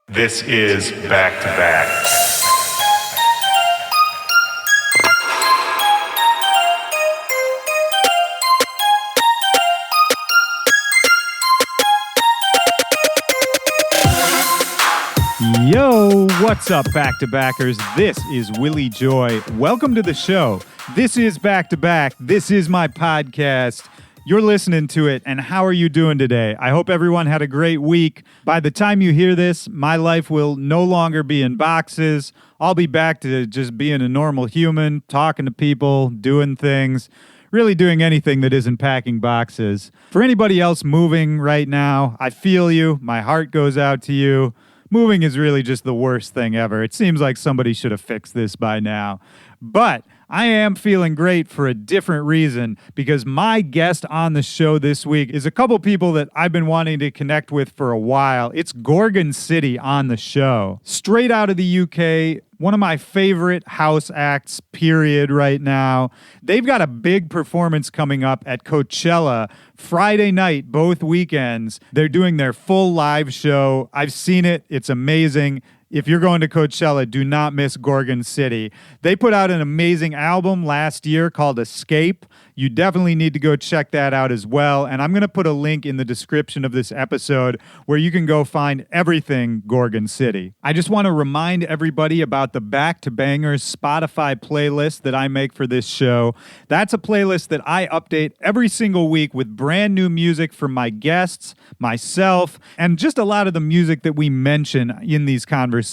This is Back to Back. Yo, what's up, Back-to-Backers? This is Willy Joy. Welcome to the show. This is Back to Back. This is my podcast. You're listening to it, and how are you doing today? I hope everyone had a great week. By the time you hear this, my life will no longer be in boxes. I'll be back to just being a normal human, talking to people, doing things, really doing anything that isn't packing boxes. For anybody else moving right now, I feel you. My heart goes out to you. Moving is really just the worst thing ever. It seems like somebody should have fixed this by now. But I am feeling great for a different reason, because my guest on the show this week is a couple people that I've been wanting to connect with for a while. It's Gorgon City on the show. Straight out of the UK, one of my favorite house acts, period, right now. They've got a big performance coming up at Coachella Friday night, both weekends. They're doing their full live show. I've seen it. It's amazing. If you're going to Coachella, do not miss Gorgon City. They put out an amazing album last year called Escape. You definitely need to go check that out as well. And I'm going to put a link in the description of this episode where you can go find everything Gorgon City. I just want to remind everybody about the Back to Bangers Spotify playlist that I make for this show. That's a playlist that I update every single week with brand new music from my guests, myself, and just a lot of the music that we mention in these conversations.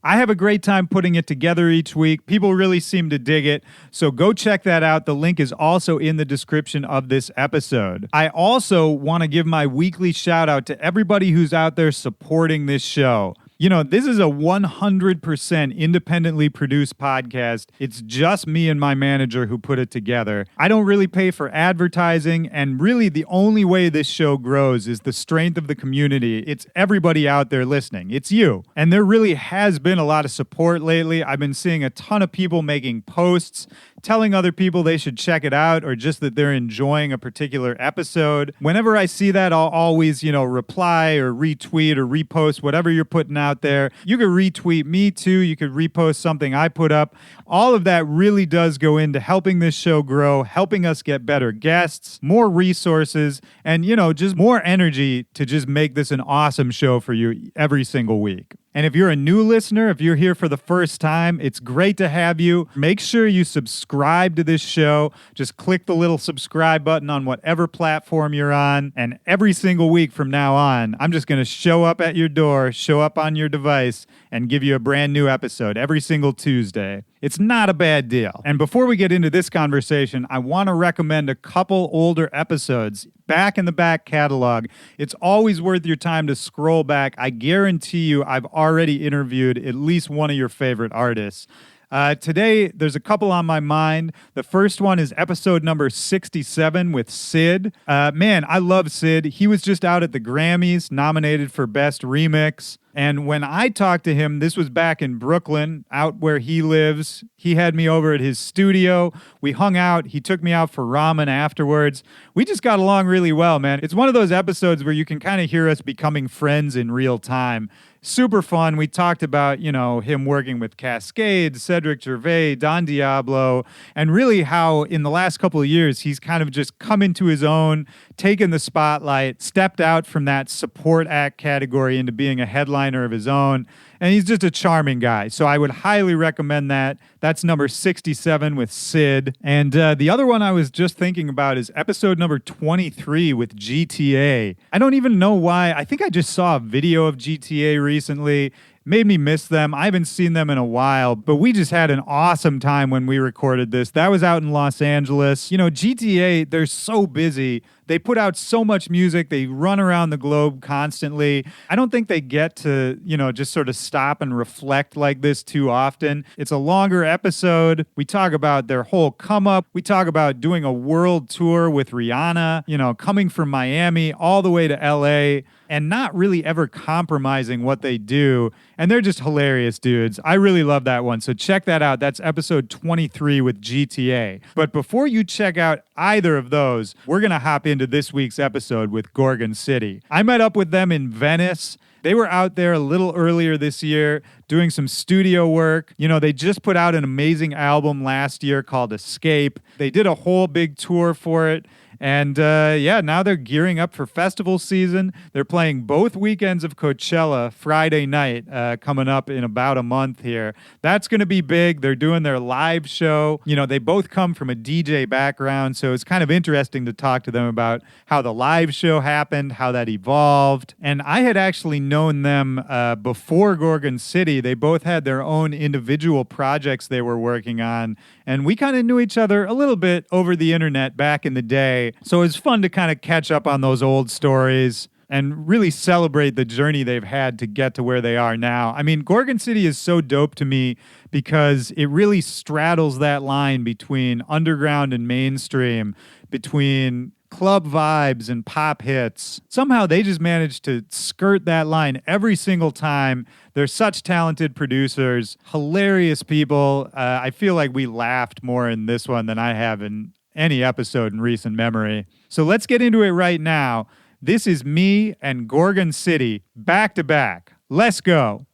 I have a great time putting it together each week. People really seem to dig it. So go check that out. The link is also in the description of this episode. I also want to give my weekly shout out to everybody who's out there supporting this show. You know, this is a 100% independently produced podcast. It's just me and my manager who put it together. I don't really pay for advertising, and really the only way this show grows is the strength of the community. It's everybody out there listening. It's you. And there really has been a lot of support lately. I've been seeing a ton of people making posts, telling other people they should check it out, or just that they're enjoying a particular episode. Whenever I see that, I'll always, reply or retweet or repost whatever you're putting out there. You could retweet me too. You could repost something I put up. All of that really does go into helping this show grow, helping us get better guests, more resources, and, just more energy to just make this an awesome show for you every single week. And if you're a new listener, if you're here for the first time, it's great to have you. Make sure you subscribe to this show. Just click the little subscribe button on whatever platform you're on. And every single week from now on, I'm just going to show up at your door, show up on your device, and give you a brand new episode every single Tuesday. It's not a bad deal. And before we get into this conversation, I want to recommend a couple older episodes back in the back catalog. It's always worth your time to scroll back. I guarantee you I've already interviewed at least one of your favorite artists. Today, there's a couple on my mind. The first one is episode number 67 with Sid. Man, I love Sid. He was just out at the Grammys, nominated for Best Remix. And when I talked to him, this was back in Brooklyn, out where he lives. He had me over at his studio. We hung out. He took me out for ramen afterwards. We just got along really well, man. It's one of those episodes where you can kind of hear us becoming friends in real time. Super fun. We talked about, him working with Cascade, Cedric Gervais, Don Diablo, and really how in the last couple of years, he's kind of just come into his own, taken the spotlight, stepped out from that support act category into being a headliner of his own. And he's just a charming guy. So I would highly recommend that. That's number 67 with Sid. And the other one I was just thinking about is episode number 23 with GTA. I don't even know why. I think I just saw a video of GTA recently. Made me miss them. I haven't seen them in a while, but we just had an awesome time when we recorded this. That was out in Los Angeles. GTA, they're so busy. They put out so much music. They run around the globe constantly. I don't think they get to, just sort of stop and reflect like this too often. It's a longer episode. We talk about their whole come up. We talk about doing a world tour with Rihanna, coming from Miami all the way to LA and not really ever compromising what they do. And they're just hilarious dudes. I really love that one. So check that out. That's episode 23 with GTA. But before you check out either of those, we're going to hop into this week's episode with Gorgon City. I met up with them in Venice. They were out there a little earlier this year doing some studio work. You know, they just put out an amazing album last year called Escape. They did a whole big tour for it. And now they're gearing up for festival season. They're playing both weekends of Coachella Friday night coming up in about a month here. That's going to be big. They're doing their live show. You know, they both come from a DJ background, so it's kind of interesting to talk to them about how the live show happened, how that evolved. And I had actually known them before Gorgon City. They both had their own individual projects they were working on, and we kind of knew each other a little bit over the internet back in the day. So it's fun to kind of catch up on those old stories and really celebrate the journey they've had to get to where they are now. I mean, Gorgon City is so dope to me because it really straddles that line between underground and mainstream, between club vibes and pop hits. Somehow they just managed to skirt that line every single time. They're such talented producers, hilarious people. I feel like we laughed more in this one than I have in any episode in recent memory. So let's get into it right now. This is me and Gorgon City back to back. Let's go.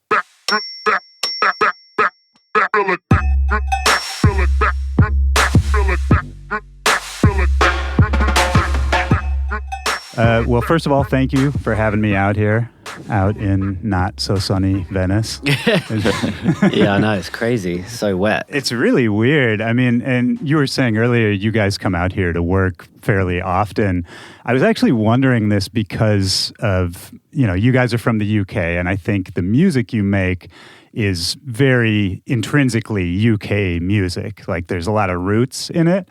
Well, first of all, thank you for having me out here, out in not so sunny Venice. Yeah, I know. It's crazy. So wet. It's really weird. I mean, and you were saying earlier, you guys come out here to work fairly often. I was actually wondering this because of, you know, you guys are from the UK, and I think the music you make is very intrinsically UK music. Like there's a lot of roots in it.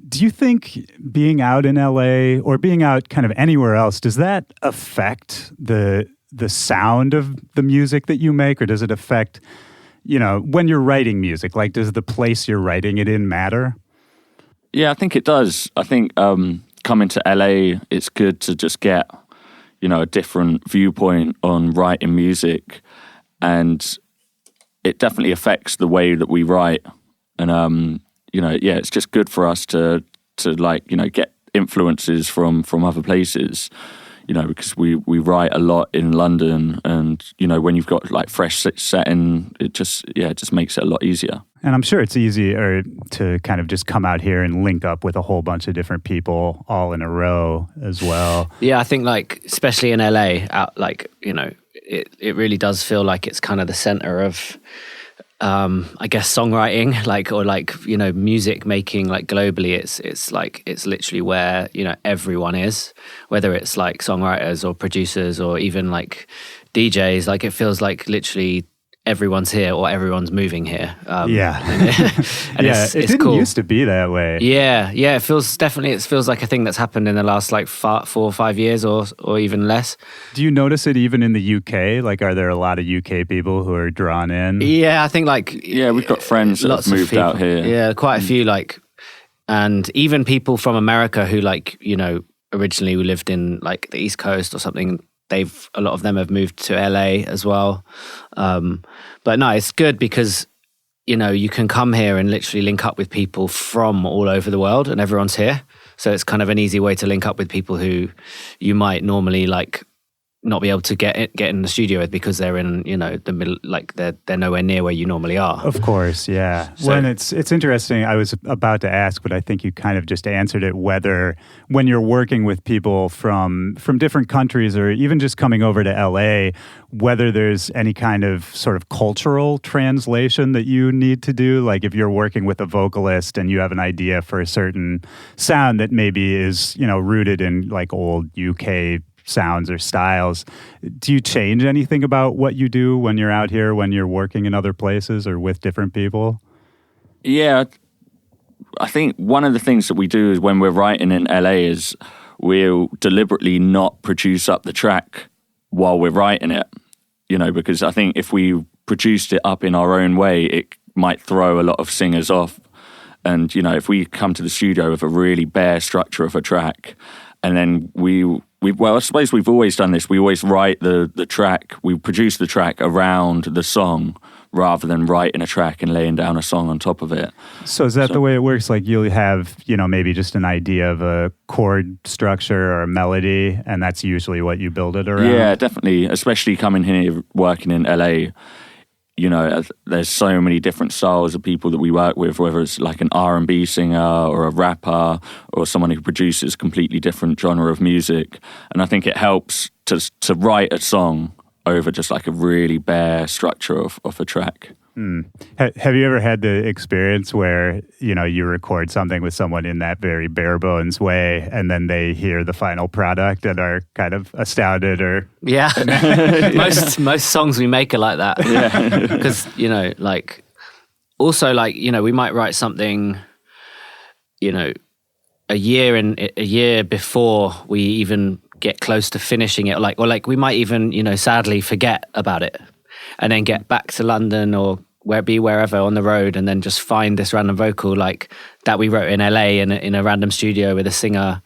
Do you think being out in LA or being out kind of anywhere else, does that affect the sound of the music that you make, or does it affect, you know, when you're writing music? Like, does the place you're writing it in matter? Yeah, I think it does. I think coming to LA, it's good to just get, you know, a different viewpoint on writing music, and it definitely affects the way that we write. And you know, yeah, it's just good for us to like, you know, get influences from other places, you know, because we write a lot in London, and, you know, when you've got like fresh setting, it just makes it a lot easier. And I'm sure it's easier to kind of just come out here and link up with a whole bunch of different people all in a row as well. Yeah, I think like, especially in LA, like, you know, it really does feel like it's kind of the center of I guess songwriting, like, or like, you know, music making, like globally, it's like, it's literally where, you know, everyone is, whether it's like songwriters or producers or even like DJs. Like it feels like literally everyone's here or everyone's moving here. And it's didn't cool. used to be that way. Yeah. It feels like a thing that's happened in the last like 4 or 5 years or even less. Do you notice it even in the UK? Like, are there a lot of UK people who are drawn in? Yeah, I think like... Yeah, we've got friends that have moved out here. Yeah, quite a few, like... And even people from America who, like, you know, originally lived in like the East Coast or something, a lot of them have moved to LA as well. But no, it's good because, you know, you can come here and literally link up with people from all over the world, and everyone's here. So it's kind of an easy way to link up with people who you might normally like not be able to get in the studio with because they're in, you know, the middle, like they're nowhere near where you normally are. Of course, yeah. So, when it's interesting, I was about to ask, but I think you kind of just answered it, whether when you're working with people from different countries or even just coming over to LA, whether there's any kind of sort of cultural translation that you need to do. Like if you're working with a vocalist and you have an idea for a certain sound that maybe is, you know, rooted in like old UK sounds or styles. Do you change anything about what you do when you're out here, when you're working in other places or with different people? Yeah, I think one of the things that we do is when we're writing in LA is we'll deliberately not produce up the track while we're writing it, you know, because I think if we produced it up in our own way, it might throw a lot of singers off. And, you know, if we come to the studio with a really bare structure of a track, and then well, I suppose we've always done this. We always write the track, we produce the track around the song rather than writing a track and laying down a song on top of it. So is that the way it works? Like you'll have, maybe just an idea of a chord structure or a melody, and that's usually what you build it around? Yeah, definitely. Especially coming here, working in LA, there's so many different styles of people that we work with, whether it's like an R&B singer or a rapper or someone who produces completely different genre of music. And I think it helps to write a song over just like a really bare structure of a track. Have you ever had the experience where, you record something with someone in that very bare bones way, and then they hear the final product and are kind of astounded or... Yeah. most songs we make are like that. Yeah. Because, we might write something, a year before we even get close to finishing it, or we might even, sadly forget about it and then get back to London or wherever on the road and then just find this random vocal that we wrote in LA in a random studio with a singer,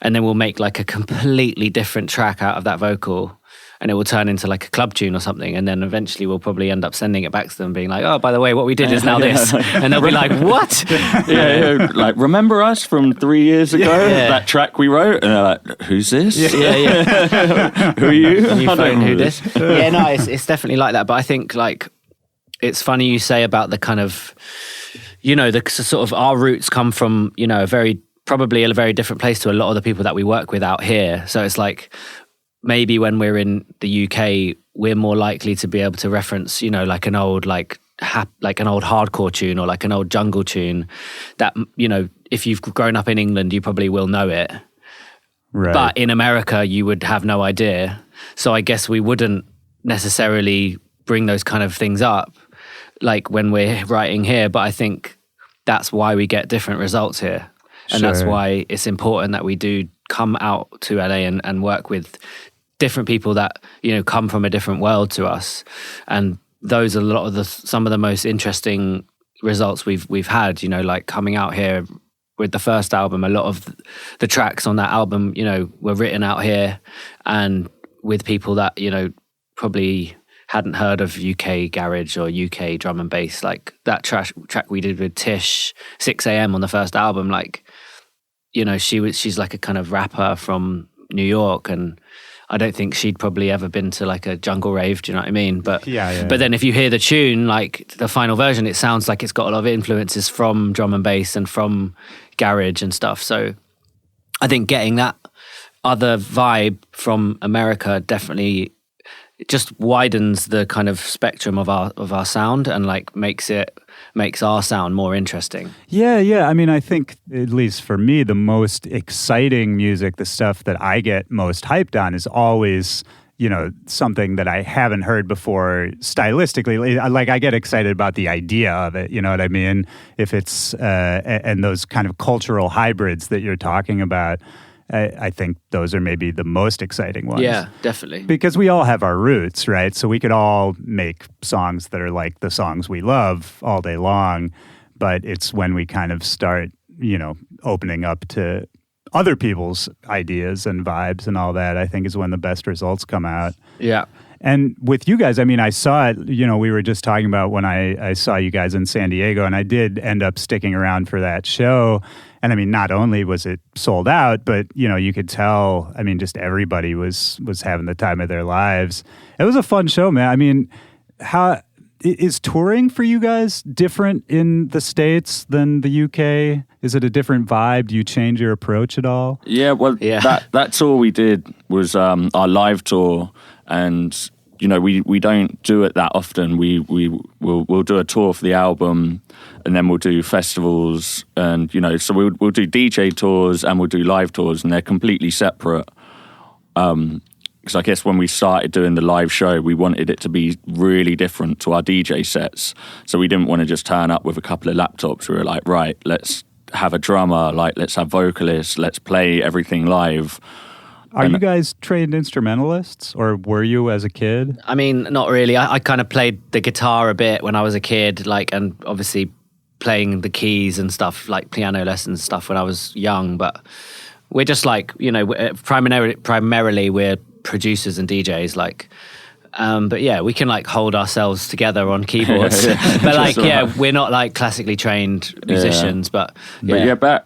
and then we'll make a completely different track out of that vocal, and it will turn into a club tune or something, and then eventually we'll probably end up sending it back to them being like, oh, by the way, what we did is now this, and they'll be like, what? Remember us from 3 years ago, that track we wrote? And they're like, who's this? Yeah. Who are you? And you phone who this? Yeah, no, it's definitely like that, but I think it's funny you say about the kind of, the sort of our roots come from, probably a very different place to a lot of the people that we work with out here. So it's maybe when we're in the UK, we're more likely to be able to reference, an old, an old hardcore tune or an old jungle tune that, if you've grown up in England, you probably will know it. Right. But in America, you would have no idea. So I guess we wouldn't necessarily bring those kind of things up when we're writing here, but I think that's why we get different results here. And that's why it's important that we do come out to LA and work with different people that, come from a different world to us. And those are some of the most interesting results we've had, coming out here with the first album. A lot of the tracks on that album, were written out here and with people that, probably hadn't heard of UK garage or UK drum and bass. That track we did with Tish, 6 a.m. on the first album, she's a kind of rapper from New York, and I don't think she'd probably ever been to a jungle rave, do you know what I mean? But but then if you hear the tune, the final version, it sounds like it's got a lot of influences from drum and bass and from garage and stuff. So I think getting that other vibe from America definitely just widens the kind of spectrum of our sound and makes our sound more interesting. Yeah. I mean, I think, at least for me, the most exciting music, the stuff that I get most hyped on is always, something that I haven't heard before stylistically. I get excited about the idea of it, you know what I mean? If it's, and those kind of cultural hybrids that you're talking about, I think those are maybe the most exciting ones. Yeah, definitely. Because we all have our roots, right? So we could all make songs that are like the songs we love all day long, but it's when we kind of start, opening up to other people's ideas and vibes and all that, I think is when the best results come out. Yeah. And with you guys, I mean, I saw it, we were just talking about when I saw you guys in San Diego, and I did end up sticking around for that show. And I mean, not only was it sold out, but, you could tell, I mean, just everybody was having the time of their lives. It was a fun show, man. I mean, how is touring for you guys different in the States than the UK? Is it a different vibe? Do you change your approach at all? Yeah, well, that tour we did was our live tour, and we don't do it that often. We'll do a tour for the album, and then we'll do festivals, and so we'll do DJ tours and we'll do live tours, and they're completely separate. Because I guess when we started doing the live show, we wanted it to be really different to our DJ sets. So we didn't want to just turn up with a couple of laptops. We were like, right, let's have a drummer, let's have vocalists, let's play everything live. Are you guys trained instrumentalists, or were you as a kid? I mean, not really. I kind of played the guitar a bit when I was a kid, and obviously playing the keys and stuff, piano lessons stuff when I was young. But we're just primarily we're producers and DJs, But yeah, we can like hold ourselves together on keyboards. But like, we're not like classically trained musicians. But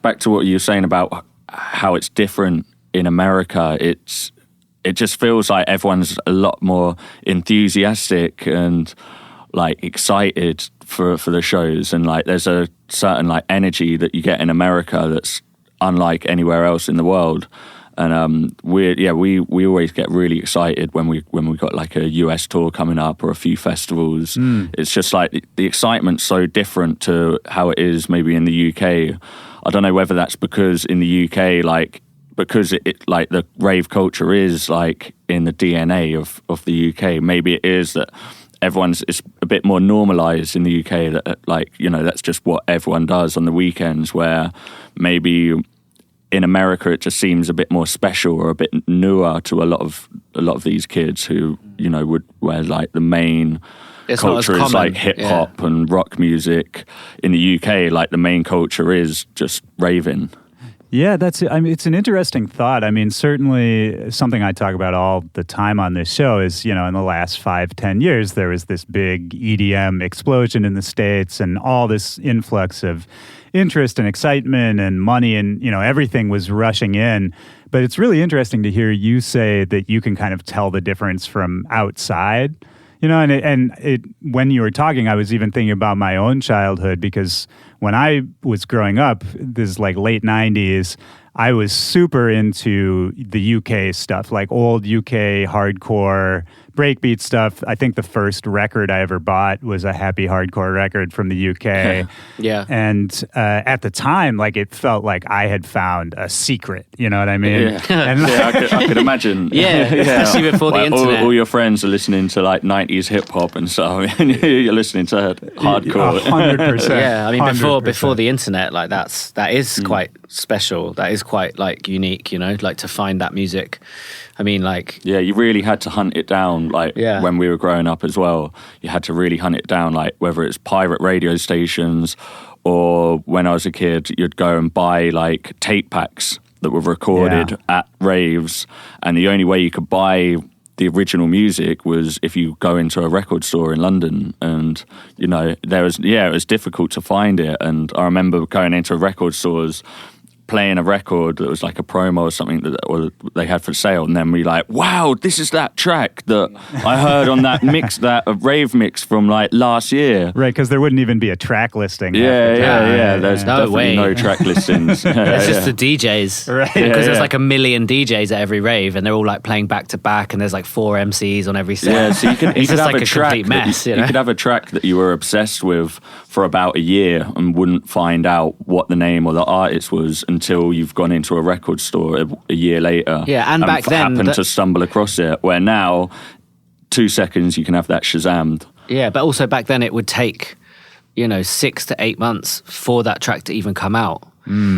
back to what you were saying about how it's different in America. It just feels like everyone's a lot more enthusiastic and like excited for the shows, and like there's a certain like energy that you get in America that's unlike anywhere else in the world. And we always get really excited when we got like a US tour coming up or a few festivals. It's just like the excitement's so different to how it is maybe in the UK. I don't know whether that's because in the UK, like because it like the rave culture is like in the DNA of the UK. Maybe it is that it's a bit more normalized in the UK, that like, you know, that's just what everyone does on the weekends, where maybe in America it just seems a bit more special or a bit newer to a lot of these kids who, you know, where like the main culture is like hip hop and rock music. In the UK, like the main culture is just raving. Yeah, it's an interesting thought. I mean, certainly something I talk about all the time on this show is, you know, in the last 5-10 years, there was this big EDM explosion in the States and all this influx of interest and excitement and money, and, you know, everything was rushing in. But it's really interesting to hear you say that you can kind of tell the difference from outside. You know, and when you were talking, I was even thinking about my own childhood, because when I was growing up, this is like late 90s, I was super into the UK stuff, like old UK hardcore breakbeat stuff. I think the first record I ever bought was a happy hardcore record from the UK. Yeah. And at the time, like, it felt like I had found a secret, you know what I mean? Yeah, And I could imagine. Especially before the internet. All your friends are listening to like 90s hip hop and stuff, and you're listening to hardcore. 100%. Yeah, I mean, 100%. before the internet, like that is quite special. That is quite like unique, you know, like to find that music. I mean, like... Yeah, you really had to hunt it down, like, when we were growing up as well. You had to really hunt it down, like, whether it's pirate radio stations or when I was a kid, you'd go and buy, like, tape packs that were recorded at raves. And the only way you could buy the original music was if you go into a record store in London. And, you know, it was difficult to find it. And I remember going into record stores, playing a record that was like a promo or something that they had for sale, and then we like, wow, this is that track that I heard on that mix, that rave mix from like last year. Right, because there wouldn't even be a track listing. There's definitely no track listings. It's just the DJs, right? Because there's like a million DJs at every rave, and they're all like playing back to back, and there's like 4 MCs on every set. Yeah, so you could it's just have like a track complete mess. You could have a track that you were obsessed with for about a year and wouldn't find out what the name or the artist was until you've gone into a record store a year later. Yeah, and back then happened to stumble across it. Where now, 2 seconds you can have that Shazammed. Yeah, but also back then it would take, you know, 6 to 8 months for that track to even come out,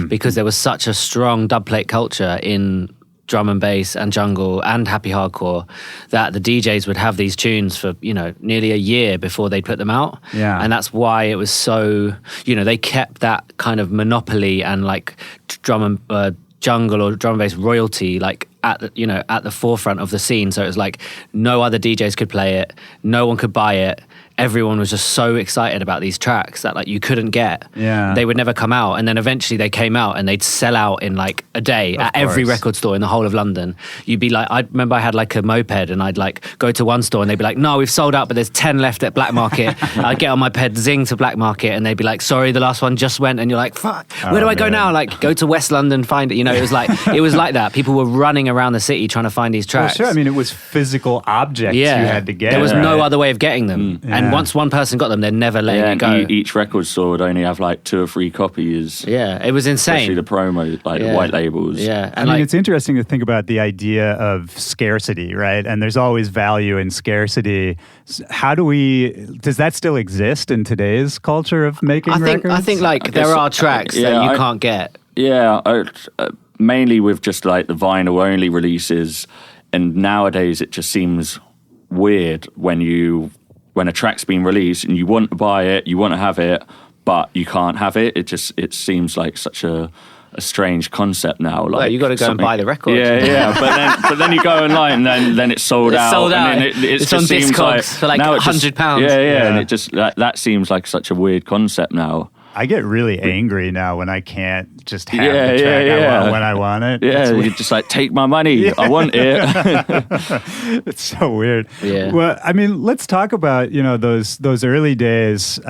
because there was such a strong dubplate culture in drum and bass and jungle and happy hardcore that the DJs would have these tunes for, you know, nearly a year before they'd put them out. Yeah. And that's why it was so, you know, they kept that kind of monopoly and like drum and jungle or drum and bass royalty like at the forefront of the scene. So it was like no other DJs could play it, no one could buy it. Everyone was just so excited about these tracks that like you couldn't get. Yeah. They would never come out, and then eventually they came out and they'd sell out in like a day at every record store in the whole of London. You'd be like, I remember I had like a moped and I'd like go to one store and they'd be like, no, we've sold out, but there's 10 left at Black Market. I'd get on my ped, zing to Black Market, and they'd be like, sorry, the last one just went. And you're like, fuck, where do I go now? Like go to West London, find it. You know, it was like that. People were running around the city trying to find these tracks. Well, sure. I mean, it was physical objects you had to get. There was no other way of getting them. And once one person got them, they're never letting it go. Each record store would only have like 2 or 3 copies. Yeah, it was insane. Especially the promo, like the white labels. Yeah, and I mean, it's interesting to think about the idea of scarcity, right? And there's always value in scarcity. Does that still exist in today's culture of making records? I think like there are tracks that you can't get. Yeah, mainly with just like the vinyl only releases, and nowadays it just seems weird when a track's been released and you want to buy it, you want to have it, but you can't have it. It seems like such a a strange concept now. Like, well, you got to go and buy the record. Yeah. but then you go online and then it's sold out. Sold out. And then It's on Discogs for like £100. Yeah. And it just that seems like such a weird concept now. I get really angry now when I can't just have the track I want when I want it. Yeah, you're just like, take my money. I want it. It's so weird. Yeah. Well, I mean, let's talk about, those early days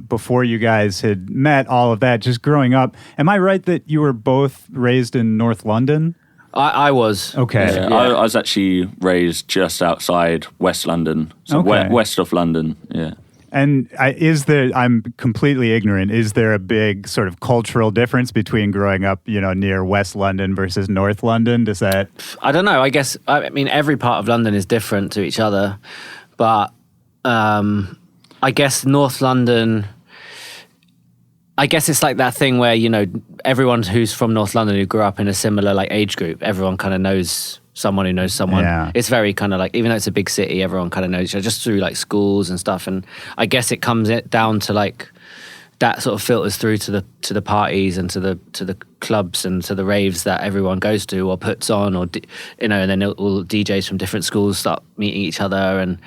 before you guys had met, all of that, just growing up. Am I right that you were both raised in North London? I was. Okay. Yeah, I was actually raised just outside West London, so west of London, yeah. And I'm completely ignorant, is there a big sort of cultural difference between growing up, near West London versus North London? Does that... I don't know. I mean, every part of London is different to each other. But I guess North London... I guess it's like that thing where, everyone who's from North London who grew up in a similar like age group, everyone kind of knows someone who knows someone. Yeah. It's very kind of like, even though it's a big city, everyone kind of knows each other just through like schools and stuff. And I guess it comes down to like that sort of filters through to the parties and to the clubs and to the raves that everyone goes to or puts on, or and then all DJs from different schools start meeting each other, and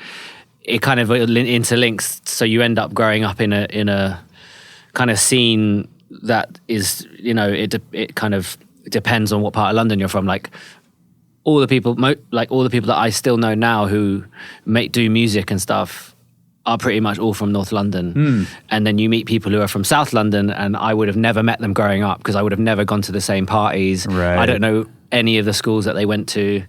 it kind of interlinks. So you end up growing up in a kind of scene that is, it kind of depends on what part of London you're from. Like all the people that I still know now who do music and stuff are pretty much all from North London. And then you meet people who are from South London, and I would have never met them growing up because I would have never gone to the same parties. Right. I don't know any of the schools that they went to.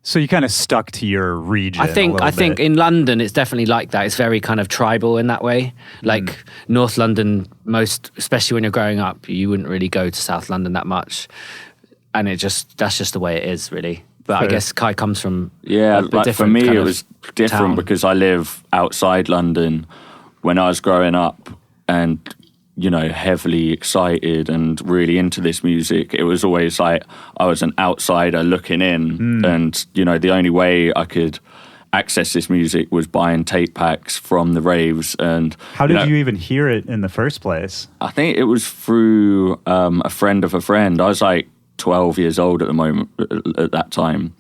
So you kind of stuck to your region. I think in London it's definitely like that. It's very kind of tribal in that way. Like North London, especially when you're growing up, you wouldn't really go to South London that much, and that's just the way it is, really. But I guess Kai comes from for me it was different town. Because I live outside London. When I was growing up and heavily excited and really into this music, it was always like I was an outsider looking in, and the only way I could access this music was buying tape packs from the raves. And how did you even hear it in the first place? I think it was through a friend of a friend. I was like 12 years old at that time,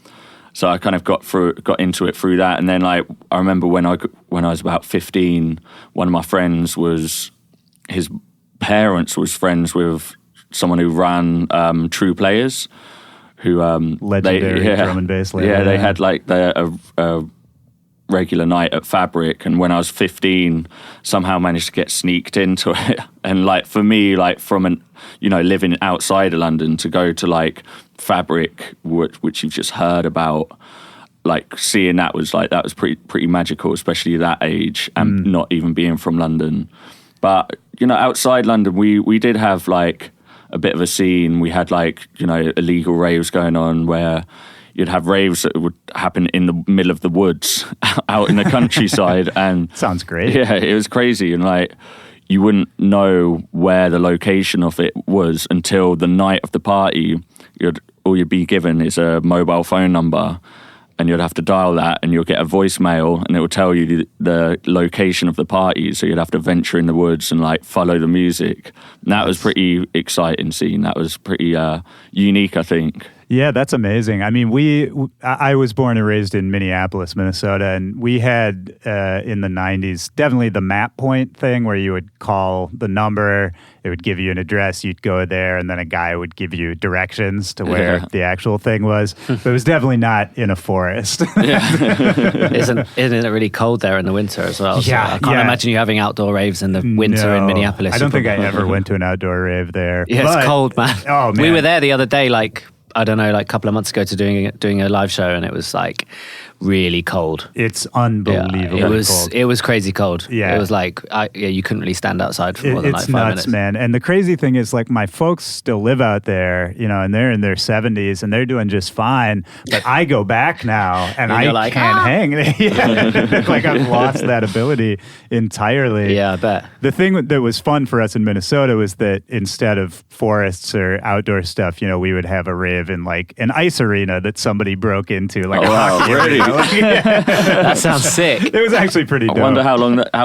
so I kind of got into it through that. And then like I remember when I was about 15, one of my friends his parents was friends with someone who ran True Players, who legendary drum and bass label. Yeah, they had like a regular night at Fabric, and when I was 15, somehow managed to get sneaked into it. And like for me, like from living outside of London, to go to like Fabric, which you've just heard about, like seeing that was pretty magical, especially at that age, and not even being from London. But outside London, we did have like a bit of a scene. We had like illegal raves going on where you'd have raves that would happen in the middle of the woods out in the countryside. And sounds great. Yeah, it was crazy. And like you wouldn't know where the location of it was until the night of the party. All you'd be given is a mobile phone number, and you'd have to dial that, and you'll get a voicemail, and it will tell you the location of the party. So you'd have to venture in the woods and like follow the music. And that was pretty exciting scene. That was pretty unique, I think. Yeah, that's amazing. I mean, I was born and raised in Minneapolis, Minnesota, and we had in the 90s definitely the map point thing where you would call the number, it would give you an address, you'd go there, and then a guy would give you directions to where the actual thing was. But it was definitely not in a forest. Isn't it really cold there in the winter as well? So I can't imagine you having outdoor raves in the winter in Minneapolis. I don't think I ever went to an outdoor rave there. Yeah, it's cold, man. Oh, man. We were there the other day, like, I don't know, like a couple of months ago to doing a live show, and it was like really cold. It's unbelievably cold. It was crazy cold. Yeah. It was like, you couldn't really stand outside for more than like 5 minutes. It's nuts, man. And the crazy thing is, like, my folks still live out there, and they're in their 70s, and they're doing just fine. But I go back now, and I can't hang. Like, I've lost that ability entirely. Yeah, I bet. The thing that was fun for us in Minnesota was that instead of forests or outdoor stuff, we would have a rave in, like, an ice arena that somebody broke into, like a hockey arena. That sounds sick. It was actually pretty dope. I wonder how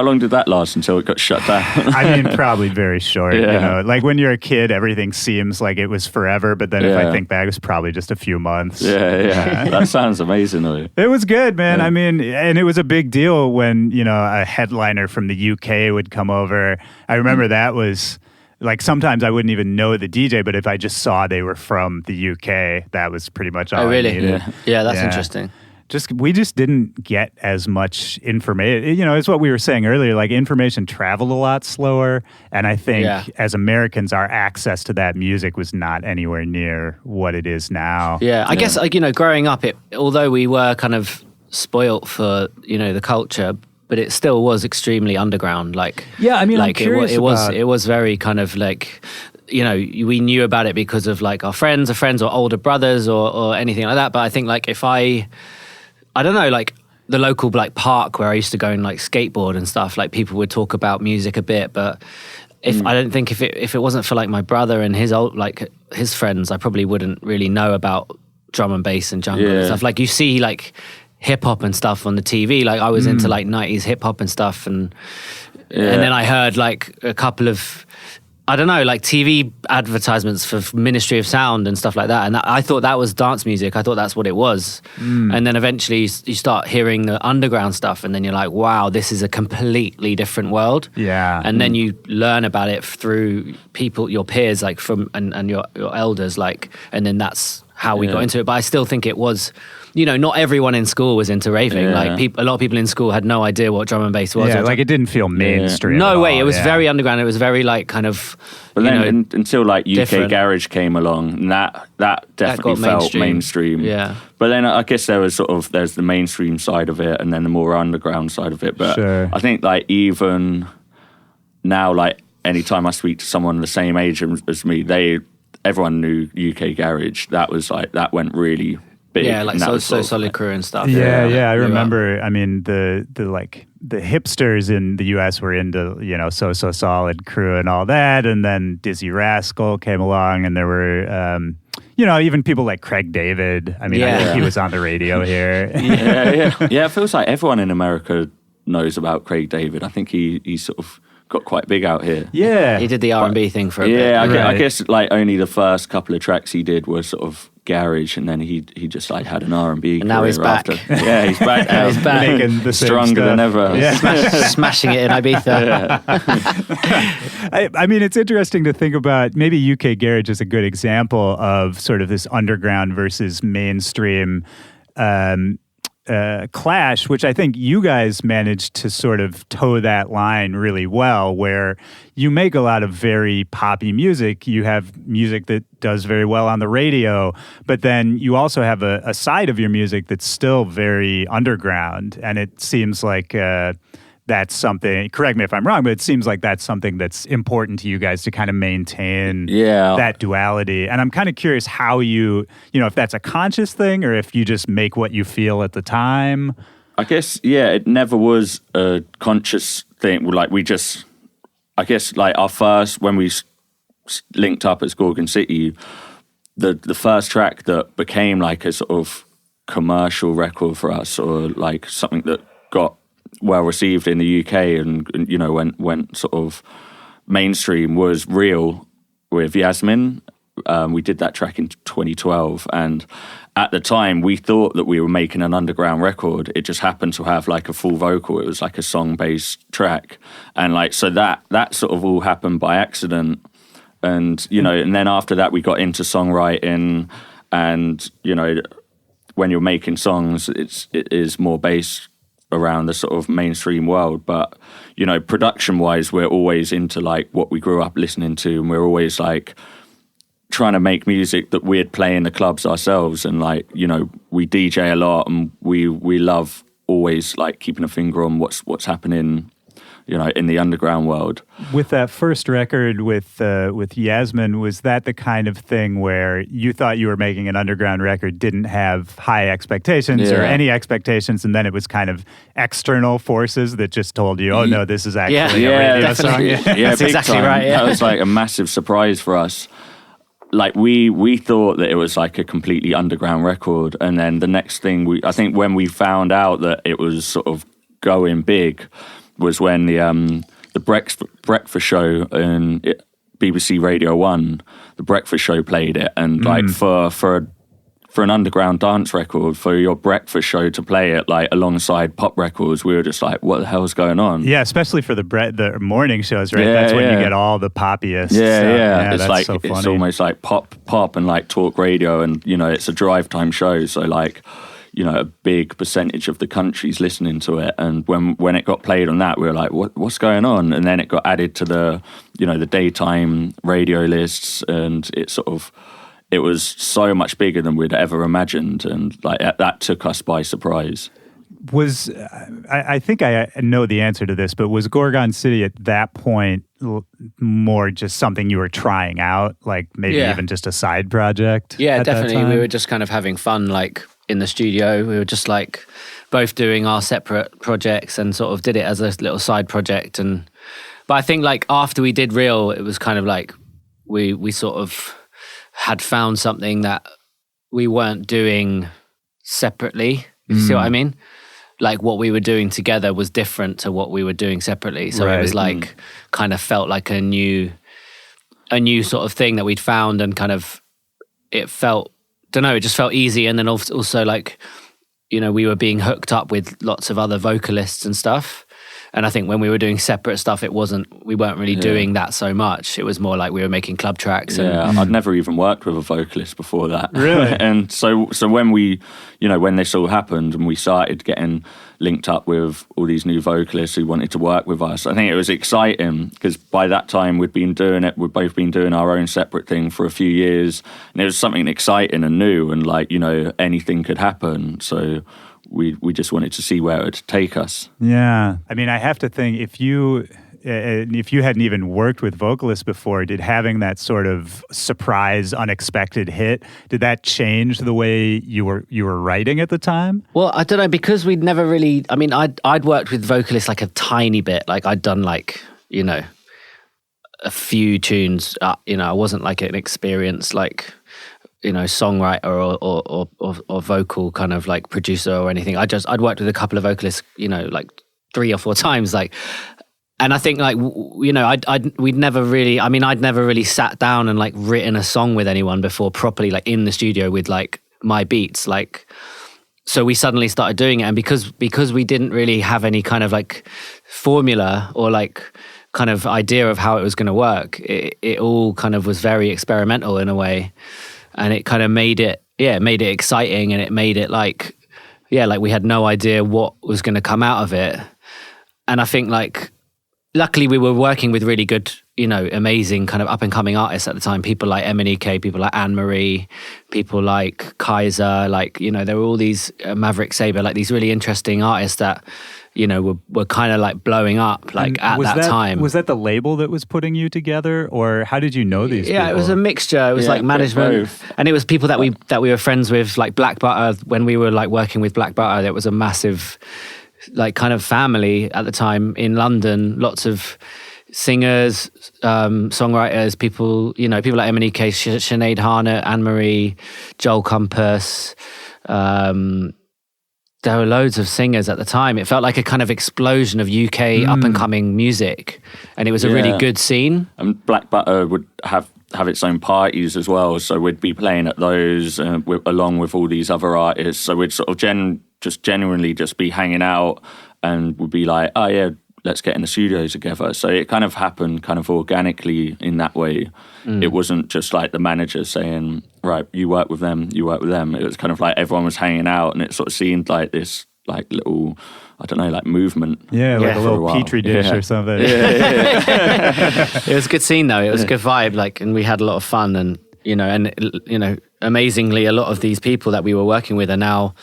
long did that last until it got shut down? I mean, probably very short. Yeah. You know, like when you're a kid, everything seems like it was forever. But then if I think back, it was probably just a few months. Yeah. That sounds amazing, though. It was good, man. Yeah. I mean, and it was a big deal when, you know, a headliner from the UK would come over. I remember that was like sometimes I wouldn't even know the DJ, but if I just saw they were from the UK, that was pretty much all Oh, really? I needed. Yeah, that's interesting. We just didn't get as much information. You know, it's what we were saying earlier, like information traveled a lot slower. And I think as Americans, our access to that music was not anywhere near what it is now. Yeah, I guess, like, you know, growing up, although we were kind of spoilt for, you know, the culture, but it still was extremely underground. Like, yeah, I mean, like I'm curious it was very kind of like, you know, we knew about it because of like our friends or older brothers or anything like that. But I think like if I don't know, like the local like park where I used to go and like skateboard and stuff, like people would talk about music a bit, but I don't think if it wasn't for like my brother and his friends, I probably wouldn't really know about drum and bass and jungle and stuff. Like you see like hip hop and stuff on the TV. Like I was into like 90s hip hop and stuff, and then I heard like a couple of, I don't know, like TV advertisements for Ministry of Sound and stuff like that. And I thought that was dance music. I thought that's what it was. And then eventually you start hearing the underground stuff, and then you're like, wow, this is a completely different world. Yeah. And then you learn about it through people, your peers, like from, and your elders, like, and then that's how we got into it. But I still think it was, you know, not everyone in school was into raving. Yeah. Like a lot of people in school had no idea what drum and bass was. Yeah, like it didn't feel mainstream. No way. All. It was very underground. It was very like kind of. But then until like UK different. Garage came along, that definitely got felt mainstream. Yeah. But then I guess there's the mainstream side of it and then the more underground side of it. But Sure. I think like even now, like anytime I speak to someone the same age as me, everyone knew UK Garage. That was like, that went really big. Yeah, like and that so was sort of Solid Crew and stuff. Yeah. I remember. I mean, the hipsters in the US were into, you know, So Solid Crew and all that, and then Dizzy Rascal came along, and there were, you know, even people like Craig David. I mean, I think he was on the radio here. Yeah. It feels like everyone in America knows about Craig David. I think he sort of got quite big out here. Yeah, He did the R&B thing for a bit. Yeah, Right. I guess like only the first couple of tracks he did were sort of garage, and then he just like had an R&B. And now he's back. Yeah, he's back now. He's back. making the same Stronger than stuff. ever. Yeah. Smashing it in Ibiza. I mean, it's interesting to think about. Maybe UK Garage is a good example of sort of this underground versus mainstream clash, which I think you guys managed to sort of toe that line really well, where you make a lot of very poppy music. You have music that does very well on the radio, but then you also have a side of your music that's still very underground. And it seems like that's something, correct me if I'm wrong, but it seems like that's something that's important to you guys to kind of maintain that duality. And I'm kind of curious how you know, if that's a conscious thing or if you just make what you feel at the time. I guess, it never was a conscious thing. Like I guess like our first, when we linked up as Gorgon City, the first track that became like a sort of commercial record for us, or like something that got well received in the UK and you know went sort of mainstream, was Real with Yasmin. We did that track in 2012, and at the time we thought that we were making an underground record. It just happened to have like a full vocal. It was like a song-based track, and like so that sort of all happened by accident. And you know, and then after that we got into songwriting, and you know, when you're making songs, it is more based around the sort of mainstream world. But you know, production wise, we're always into like what we grew up listening to, and we're always like trying to make music that we'd play in the clubs ourselves. And like, you know, we DJ a lot, and we love always like keeping a finger on what's happening, you know, in the underground world. With that first record with Yasmin, was that the kind of thing where you thought you were making an underground record, didn't have high expectations or any expectations, and then it was kind of external forces that just told you, oh no, this is actually a radio song? That's big exactly time. right. Yeah. That was like a massive surprise for us. like we thought that it was like a completely underground record, and then the next thing I think when we found out that it was sort of going big was when the breakfast show and BBC Radio 1, the breakfast show played it, and like for an underground dance record, for your breakfast show to play it like alongside pop records, we were just like, what the hell's going on? Yeah, especially for the morning shows, right? That's when you get all the poppiest stuff. Yeah, it's that's like so funny. It's almost like pop and like talk radio, and you know, it's a drive time show, so like, you know, a big percentage of the country's listening to it, and when it got played on that, we were like, what's going on? And then it got added to the, you know, the daytime radio lists, and it was so much bigger than we'd ever imagined, and like that took us by surprise. I think I know the answer to this, but was Gorgon City at that point more just something you were trying out, like maybe even just a side project? Yeah, definitely. We were just kind of having fun, like in the studio. We were just like both doing our separate projects and sort of did it as a little side project. But I think like after we did Real, it was kind of like we sort of had found something that we weren't doing separately. You see what I mean? Like what we were doing together was different to what we were doing separately. So it was like kind of felt like a new sort of thing that we'd found, and kind of it felt, don't know, it just felt easy. And then also like, you know, we were being hooked up with lots of other vocalists and stuff. And I think when we were doing separate stuff, we weren't really doing that so much. It was more like we were making club tracks. I'd never even worked with a vocalist before that. Really? And so when when this all happened and we started getting linked up with all these new vocalists who wanted to work with us, I think it was exciting because by that time we'd both been doing our own separate thing for a few years, and it was something exciting and new, and like, you know, anything could happen. So we just wanted to see where it would take us. Yeah. I mean, I have to think if you hadn't even worked with vocalists before, did having that sort of surprise, unexpected hit, did that change the way you were writing at the time? Well, I don't know, because we'd never really, I mean, I'd worked with vocalists like a tiny bit. Like I'd done like, you know, a few tunes, you know, I wasn't like an experienced like, you know, songwriter or vocal kind of like producer or anything. I'd worked with a couple of vocalists, you know, like 3 or 4 times, like, and I think like, you know, I'd never really sat down and like written a song with anyone before properly, like in the studio with like my beats, like, so we suddenly started doing it. And because we didn't really have any kind of like formula or like kind of idea of how it was going to work, it all kind of was very experimental in a way. And it kind of made it exciting, and it made it like we had no idea what was going to come out of it. And I think like, luckily we were working with really good, you know, amazing kind of up and coming artists at the time. People like Emanike, people like Anne Marie, people like Kaiser, like, you know, there were all these Maverick Sabre, like these really interesting artists that, you know, were kind of like blowing up like at that time. Was that the label that was putting you together, or how did you know these people? Yeah, it was a mixture. It was like management, and it was people that we were friends with, like Black Butter. When we were like working with Black Butter, there was a massive like kind of family at the time in London. Lots of singers, songwriters, people like Emanike, Sinead Harnett, Anne Marie, Joel Compass. There were loads of singers at the time. It felt like a kind of explosion of UK up-and-coming music. And it was a really good scene. And Black Butter would have its own parties as well. So we'd be playing at those along with all these other artists. So we'd sort of genuinely just be hanging out, and would be like, oh yeah, let's get in the studio together. So it kind of happened kind of organically in that way. It wasn't just like the manager saying, right, you work with them. It was kind of like everyone was hanging out, and it sort of seemed like this like little, I don't know, like movement. Yeah, like a little petri dish or something. It was a good scene though. It was a good vibe, like, and we had a lot of fun, and amazingly, a lot of these people that we were working with are now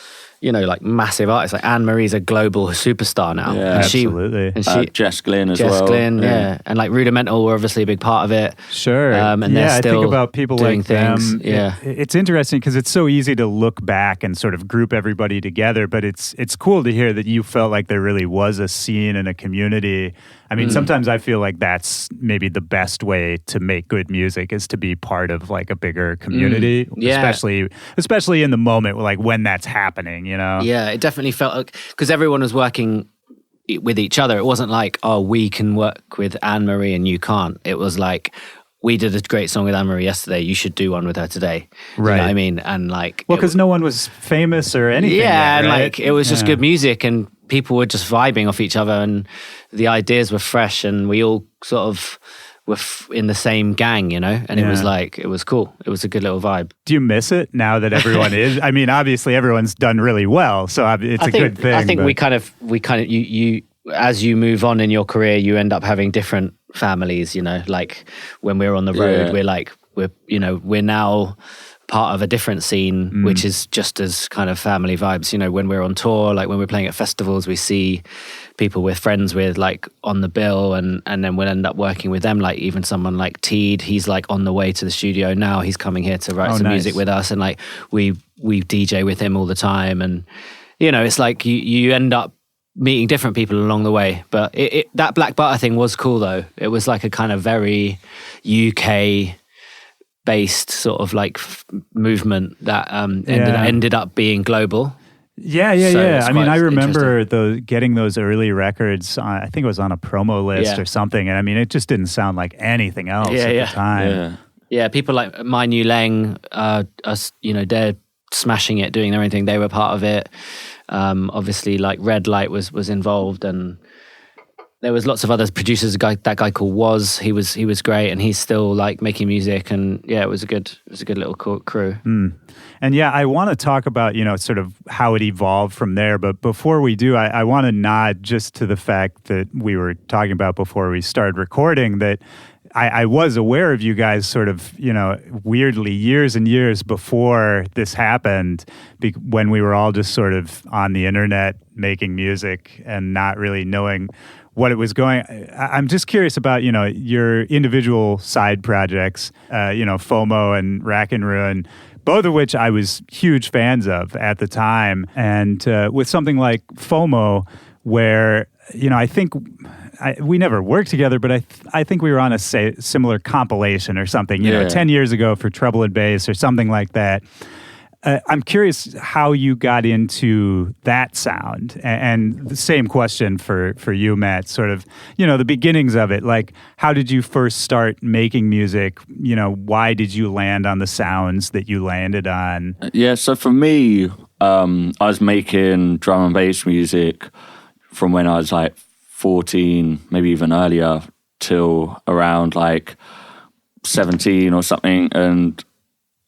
like massive artists. Like Anne Marie's a global superstar now. Yeah, absolutely. Jess Glynn as well. Jess Glynn, yeah. And like Rudimental were obviously a big part of it. Sure. And they're I still think about people doing like things. them. Yeah. It's interesting because it's so easy to look back and sort of group everybody together, but it's cool to hear that you felt like there really was a scene and a community. I mean, sometimes I feel like that's maybe the best way to make good music is to be part of like a bigger community, especially in the moment, like when that's happening, Yeah, it definitely felt like, because everyone was working with each other. It wasn't like, oh, we can work with Anne Marie and you can't. It was like, we did a great song with Anne Marie yesterday. You should do one with her today. Right. You know what I mean? And like, well, because no one was famous or anything. Yeah, yet, and right? like it was just good music, and people were just vibing off each other, and the ideas were fresh, and we all sort of were in the same gang, and it was like, it was cool. It was a good little vibe. Do you miss it now that everyone is? I mean, obviously everyone's done really well, so it's a good thing. I think we kind of you as you move on in your career, you end up having different families, like when we're on the road, we're now part of a different scene, which is just as kind of family vibes. When we're on tour, like when we're playing at festivals, we see people we're friends with like on the bill, and then we'll end up working with them. Like even someone like Teed, he's like on the way to the studio now. He's coming here to write some music with us, and like we DJ with him all the time. And it's like you end up meeting different people along the way. But that Black Butter thing was cool though. It was like a kind of very UK based sort of like movement that ended up being global. Yeah. I mean, I remember getting those early records. I think it was on a promo list or something. And I mean, it just didn't sound like anything else at the time. Yeah, people like My New Leng, they're smashing it, doing their own thing. They were part of it. Obviously, like Red Light was involved, and there was lots of other producers. That guy called Was, he was great, and he's still like making music. And yeah, it was a good little crew. And yeah, I want to talk about sort of how it evolved from there. But before we do, I want to nod just to the fact that we were talking about before we started recording that I was aware of you guys sort of, weirdly years and years before this happened, when we were all just sort of on the internet making music and not really knowing what it was going. I'm just curious about, your individual side projects, FOMO and Rack and Ruin, both of which I was huge fans of at the time. And with something like FOMO, where, I think we never worked together, but I think we were on a similar compilation or something, 10 years ago for Treble and Bass or something like that. I'm curious how you got into that sound. And the same question for you, Matt, sort of, the beginnings of it. Like, how did you first start making music? Why did you land on the sounds that you landed on? Yeah, so for me, I was making drum and bass music from when I was like 14, maybe even earlier, till around like 17 or something. And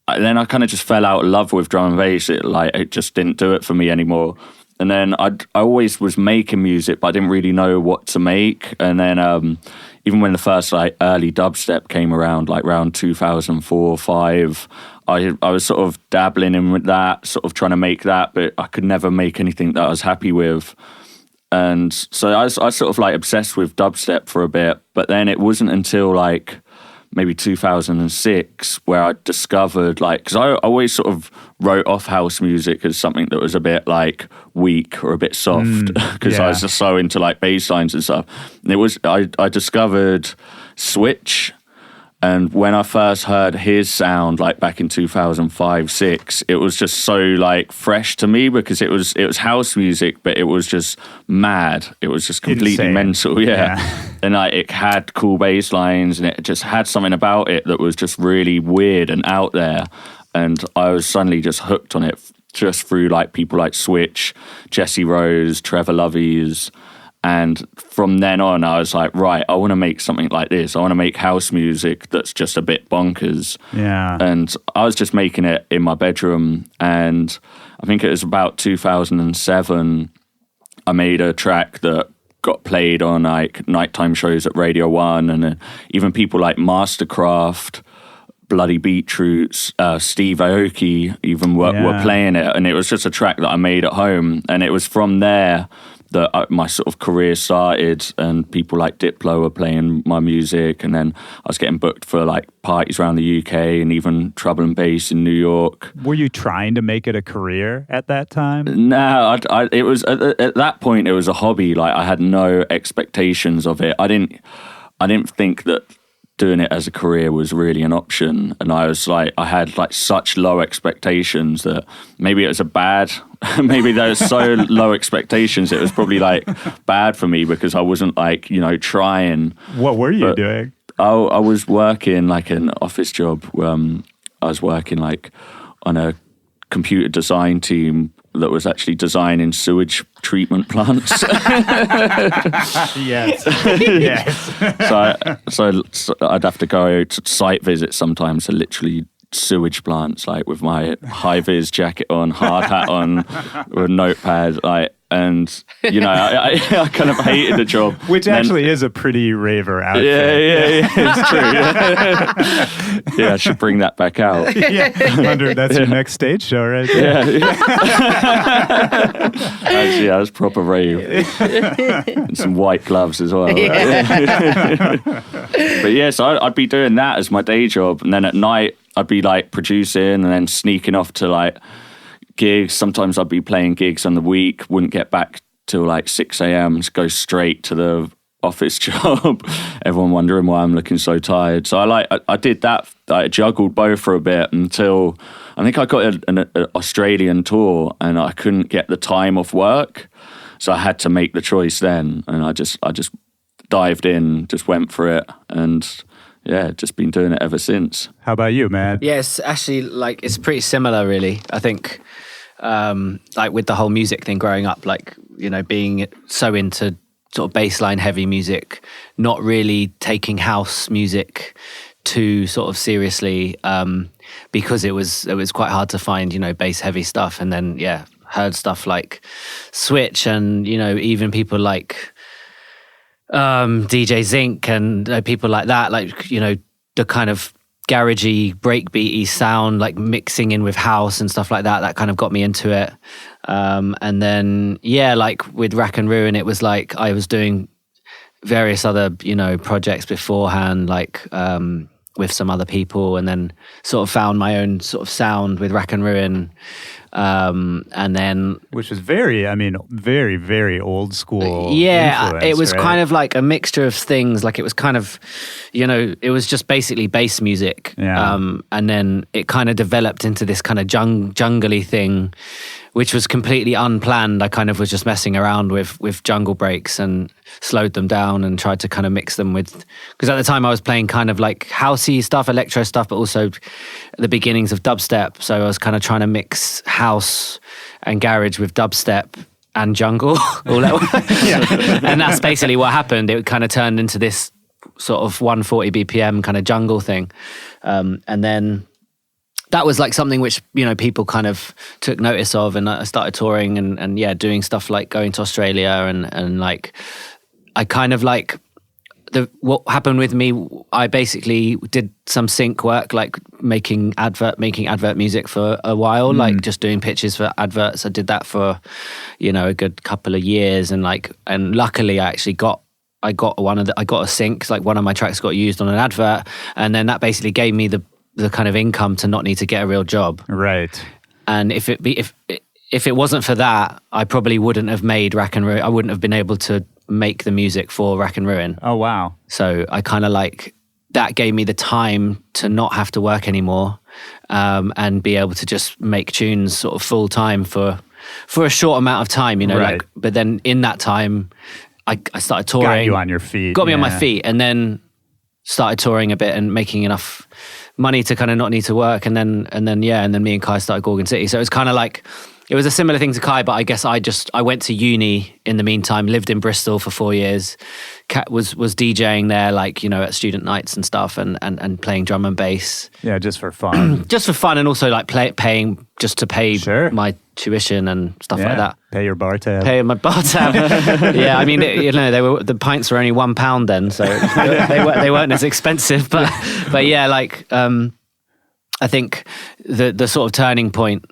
then I kind of just fell out of love with drum and bass. It just didn't do it for me anymore. And then I always was making music, but I didn't really know what to make. And then even when the first like early dubstep came around, like around 2004, 5, I was sort of dabbling in with that, sort of trying to make that, but I could never make anything that I was happy with. And so I sort of like obsessed with dubstep for a bit, but then it wasn't until like maybe 2006 where I discovered, like, because I always sort of wrote off house music as something that was a bit like weak or a bit soft, because I was just so into like bass lines and stuff. And I discovered Switch. And when I first heard his sound, like back in 2005, 6, it was just so like fresh to me, because it was house music, but it was just mad. It was just completely insane. Mental, yeah. And like it had cool bass lines, and it just had something about it that was just really weird and out there. And I was suddenly just hooked on it, just through like people like Switch, Jesse Rose, Trevor Lovies. And from then on, I was like, right, I want to make something like this. I want to make house music that's just a bit bonkers. Yeah. And I was just making it in my bedroom. And I think it was about 2007, I made a track that got played on like nighttime shows at Radio 1. And even people like Mastercraft Bloody Beetroots, Steve Aoki even were playing it, and it was just a track that I made at home, and it was from there that my sort of career started, and people like Diplo were playing my music, and then I was getting booked for like parties around the UK and even Trouble and Bass in New York. Were you trying to make it a career at that time? No, it was at that point it was a hobby. Like I had no expectations of it. I didn't think that doing it as a career was really an option, and I had like such low expectations that maybe it was maybe there was so low expectations it was probably like bad for me because I wasn't like trying. What were you doing? I was working like an office job. I was working like on a computer design team that was actually designing sewage treatment plants. Yes. So I'd have to go to site visits sometimes to literally sewage plants, like with my high-vis jacket on, hard hat on, with a notepad, like. And I kind of hated the job, which actually is a pretty raver outfit. Yeah, it's true. Yeah, I should bring that back out. Yeah, I wonder that's your next stage show, right? Yeah. Actually, I was proper rave, and some white gloves as well. But yeah, so I'd be doing that as my day job, and then at night I'd be like producing, and then sneaking off to like gigs. Sometimes I'd be playing gigs on the week, wouldn't get back till like 6 a.m. to go straight to the office job. Everyone wondering why I'm looking so tired. So I did that. I juggled both for a bit until I think I got an Australian tour, and I couldn't get the time off work. So I had to make the choice then, and I just dived in, just went for it, and yeah, just been doing it ever since. How about you, man? Yes, actually, like it's pretty similar, really. I think, like with the whole music thing growing up, like being so into sort of bassline heavy music, not really taking house music too sort of seriously, because it was quite hard to find bass heavy stuff, and then heard stuff like Switch and even people like DJ Zinc and people like that, like the kind of garagey breakbeaty sound, like mixing in with house and stuff like that kind of got me into it. And then like with Rack and Ruin, it was like I was doing various other projects beforehand, like with some other people, and then sort of found my own sort of sound with Rack and Ruin. And then, which was very, very old school. It was right? kind of like a mixture of things. Like it was kind of, it was just basically bass music. Yeah. And then it kind of developed into this kind of jungly thing, which was completely unplanned. I kind of was just messing around with jungle breaks and slowed them down and tried to kind of mix them with, because at the time I was playing kind of like housey stuff, electro stuff, but also the beginnings of dubstep. So I was kind of trying to mix house and garage with dubstep and jungle all at once. And that's basically what happened. It kind of turned into this sort of 140 BPM kind of jungle thing. And then that was like something which, people kind of took notice of, and I started touring and doing stuff like going to Australia and like, I kind of like, what happened with me, I basically did some sync work, like making advert music for a while, like just doing pitches for adverts. I did that for, a good couple of years, and luckily I got a sync, like one of my tracks got used on an advert, and then that basically gave me the kind of income to not need to get a real job. Right. And if it wasn't for that, I probably wouldn't have made Rack and Ruin. I wouldn't have been able to make the music for Rack and Ruin. Oh, wow. So I kind of like, that gave me the time to not have to work anymore, and be able to just make tunes sort of full time for a short amount of time, right. like, but then in that time I started touring. Got you on your feet. Got me on my feet, and then started touring a bit and making enough money to kind of not need to work, and then me and Kai started Gorgon City. So it's kind of like, it was a similar thing to Kai, but I guess I went to uni in the meantime, lived in Bristol for 4 years, was DJing there, like, at student nights and stuff, and playing drum and bass. Yeah, just for fun. Just for fun, and also like paying just to pay Sure. my tuition and stuff like that. Pay your bar tab. Pay my bar tab. Yeah, I mean, the pints were only £1 then, so they weren't as expensive. But yeah, like I think the sort of turning point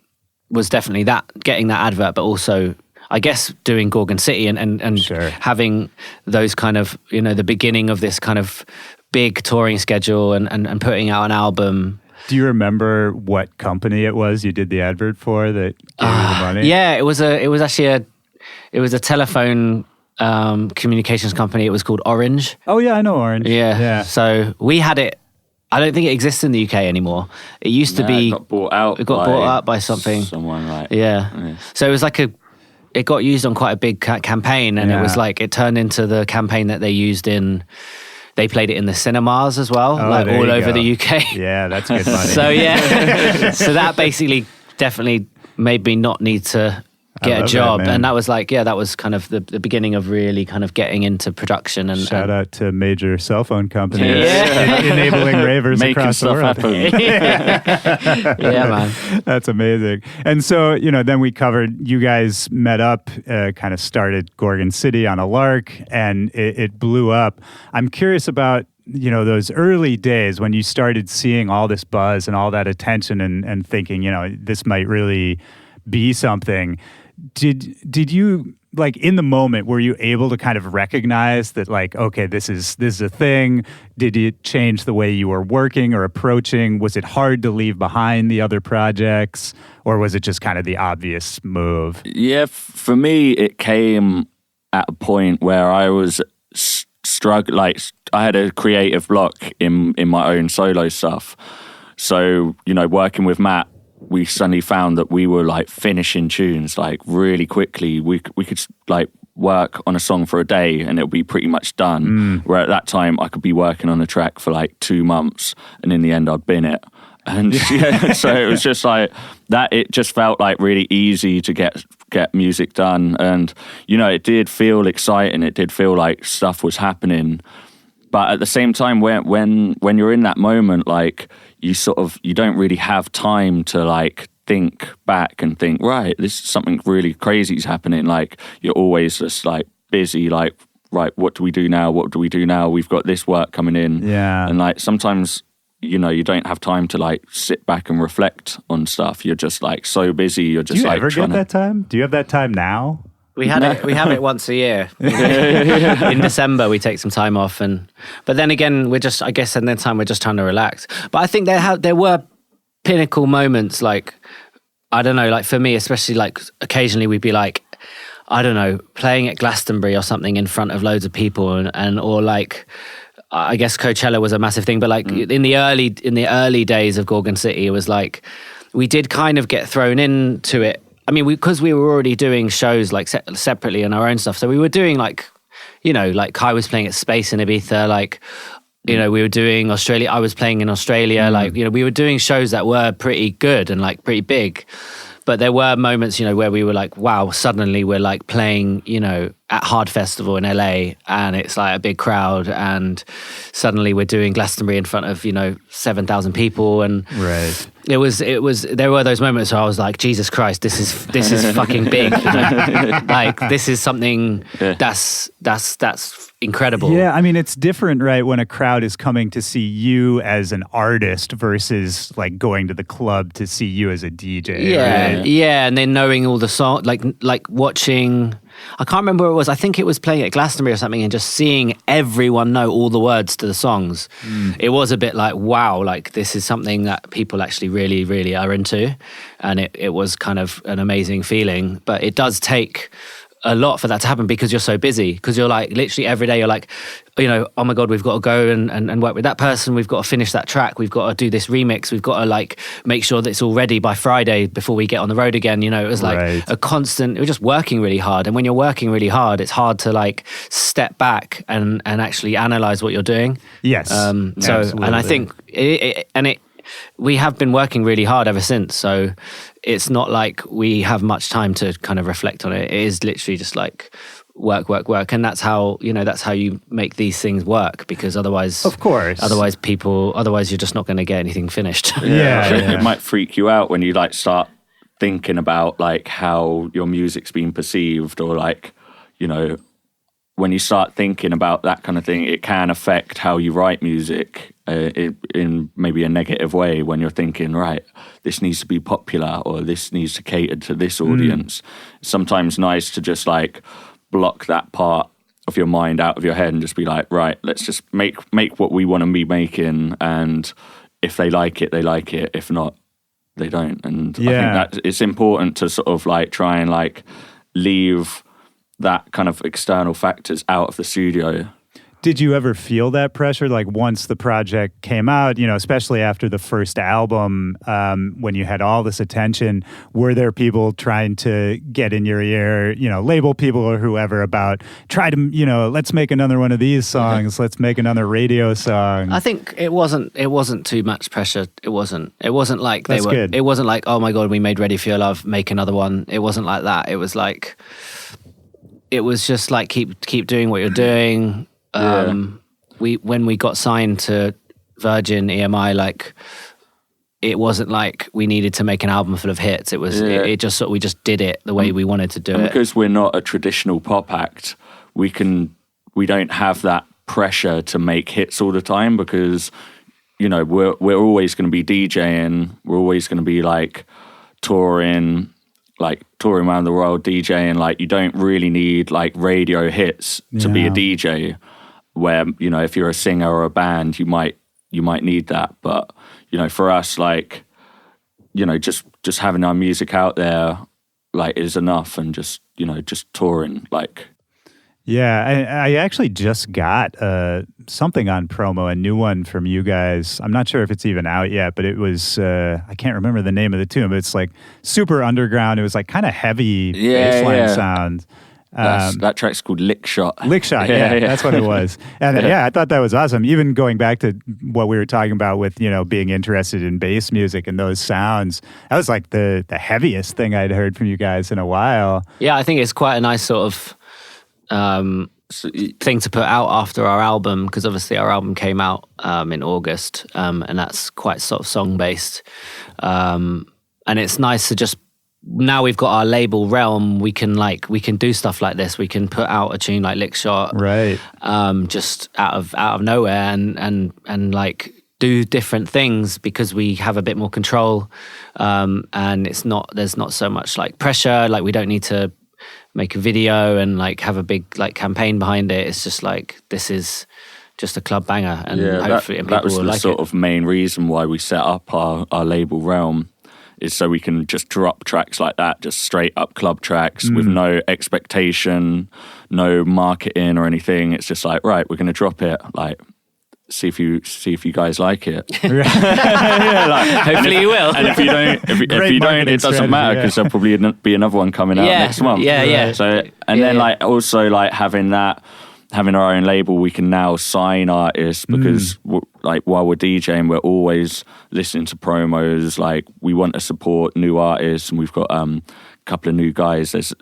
was definitely that, getting that advert, but also I guess doing Gorgon City and Sure. having those kind of, you know, the beginning of this kind of big touring schedule and putting out an album. Do you remember what company it was you did the advert for that gave you the money? Yeah, it was actually a telephone communications company. It was called Orange. Oh yeah, I know Orange. Yeah. So we had it. I don't think it exists in the UK anymore. It used to be. It got bought out. It got bought up by something. Someone like. Yeah. So it was like it got used on quite a big campaign, and it was like it turned into the campaign that they used in. They played it in the cinemas as well, Oh, like there all you over go. the UK. Yeah, that's good money. So yeah, so that basically definitely made me not need to I get a love job, that, man. and that was like, that was kind of the beginning of really kind of getting into production. And Shout out to major cell phone companies Yeah. enabling ravers Making across the stuff world. happen. yeah, man. That's amazing. And so, you know, then we covered, you guys met up, kind of started Gorgon City on a lark, and it blew up. I'm curious about, you know, those early days when you started seeing all this buzz and all that attention and thinking, you know, this might really be something. Did you, like, in the moment, were you able to kind of recognize that, like, okay, this is a thing? Did it change the way you were working or approaching? Was it hard to leave behind the other projects, or was it just kind of the obvious move? Yeah, for me, it came at a point where I was struggling. Like, I had a creative block in my own solo stuff. So, you know, working with Matt, we suddenly found that we were like finishing tunes like really quickly. We could like work on a song for a day and it'll be pretty much done. Where at that time I could be working on a track for like 2 months and in the end I'd bin it. And yeah, so it was just like that. It just felt like really easy to get music done, and you know, it did feel exciting. It did feel like stuff was happening. But at the same time, when you're in that moment, like you don't really have time to like think back and think, right, this is something really crazy is happening. Like you're always just like busy, like, right, what do we do now? What do we do now? We've got this work coming in. Yeah. And like sometimes, you know, you don't have time to like sit back and reflect on stuff. You're just like so busy. You're just Do you like ever get that time? Do you have that time now? We have it once a year. In December, we take some time off, but then again, we're just, I guess, in that time we're just trying to relax. But I think there were pinnacle moments, like, I don't know, like for me, especially like occasionally we'd be like, I don't know, playing at Glastonbury or something in front of loads of people, and or like, I guess Coachella was a massive thing, but like in the early days of Gorgon City, it was like we did kind of get thrown into it. I mean, because we were already doing shows like separately and our own stuff. So we were doing like, you know, like Kai was playing at Space in Ibiza, like, you know, we were doing Australia. I was playing in Australia. Like, you know, we were doing shows that were pretty good and like pretty big. But there were moments, you know, where we were like, wow, suddenly we're like playing, you know, at Hard Festival in LA and it's like a big crowd, and suddenly we're doing Glastonbury in front of, you know, 7,000 people, and Right. there were those moments where I was like, Jesus Christ, this is fucking big. You know? Like this is something that's incredible. Yeah, I mean, it's different, right, when a crowd is coming to see you as an artist versus like going to the club to see you as a DJ. Yeah, right? yeah, and then knowing all the songs, like watching. I can't remember what it was. I think it was playing at Glastonbury or something, and just seeing everyone know all the words to the songs. It was a bit like, wow, like this is something that people actually really, really are into, and it was kind of an amazing feeling. But it does take a lot for that to happen because you're so busy. Because you're like literally every day you're like, you know, oh my God, we've got to go and work with that person. We've got to finish that track. We've got to do this remix. We've got to like make sure that it's all ready by Friday before we get on the road again. You know, it was like a constant, we're just working really hard. And when you're working really hard, it's hard to like step back and actually analyze what you're doing. Yes. And I think we have been working really hard ever since. So it's not like we have much time to kind of reflect on it. It is literally just like work. And that's how you make these things work, because otherwise, of course, otherwise you're just not going to get anything finished. Yeah. It might freak you out when you like start thinking about like how your music's being perceived, or like, you know, when you start thinking about that kind of thing, it can affect how you write music. in maybe a negative way when you're thinking, right, this needs to be popular or this needs to cater to this audience. It's sometimes nice to just like block that part of your mind out of your head and just be like, right, let's just make what we want to be making, and if they like it, they like it. If not, they don't. And I think that it's important to sort of like try and like leave that kind of external factors out of the studio. Did you ever feel that pressure, like once the project came out, especially after the first album, when you had all this attention, were there people trying to get in your ear, label people or whoever about try to, let's make another one of these songs, let's make another radio song? I think it wasn't too much pressure. It wasn't like Good. It wasn't like, oh my God, we made Ready for Your Love, make another one. It wasn't like that. It was just like, keep doing what you're doing. When we got signed to Virgin EMI, like it wasn't like we needed to make an album full of hits. It was it just sort of, we just did it the way we wanted to do it. Because we're not a traditional pop act, we don't have that pressure to make hits all the time, because we're always going to be DJing, we're always going to be like touring around the world DJing. Like you don't really need like radio hits to be a DJ. Where if you're a singer or a band, you might need that, but for us, like just having our music out there like is enough, and just touring like. Yeah, I actually just got something on promo, a new one from you guys. I'm not sure if it's even out yet, but it was, I can't remember the name of the tune, but it's like super underground. It was like kind of heavy bassline sound. That track's called Lick Shot. Lick Shot, yeah, that's what it was. And I thought that was awesome. Even going back to what we were talking about with, being interested in bass music and those sounds, that was like the heaviest thing I'd heard from you guys in a while. Yeah, I think it's quite a nice sort of thing to put out after our album, because obviously our album came out in August, and that's quite sort of song-based. And it's nice to just, now we've got our label Realm, we can do stuff like this. We can put out a tune like Lick Shot, right? Just out of nowhere, and like do different things, because we have a bit more control, and there's not so much like pressure. Like we don't need to make a video and like have a big like campaign behind it. It's just like, this is just a club banger, and hopefully people will like it. That was the sort of main reason why we set up our label Realm, is so we can just drop tracks like that, just straight up club tracks with no expectation, no marketing or anything. It's just like, right, we're going to drop it, like, see if you guys like it. Hopefully you will. And if you don't, it doesn't matter, because there'll probably be another one coming out next month. Yeah. So then like also like having our own label, we can now sign artists, because like while we're DJing, we're always listening to promos. Like we want to support new artists, and we've got a couple of new guys. There's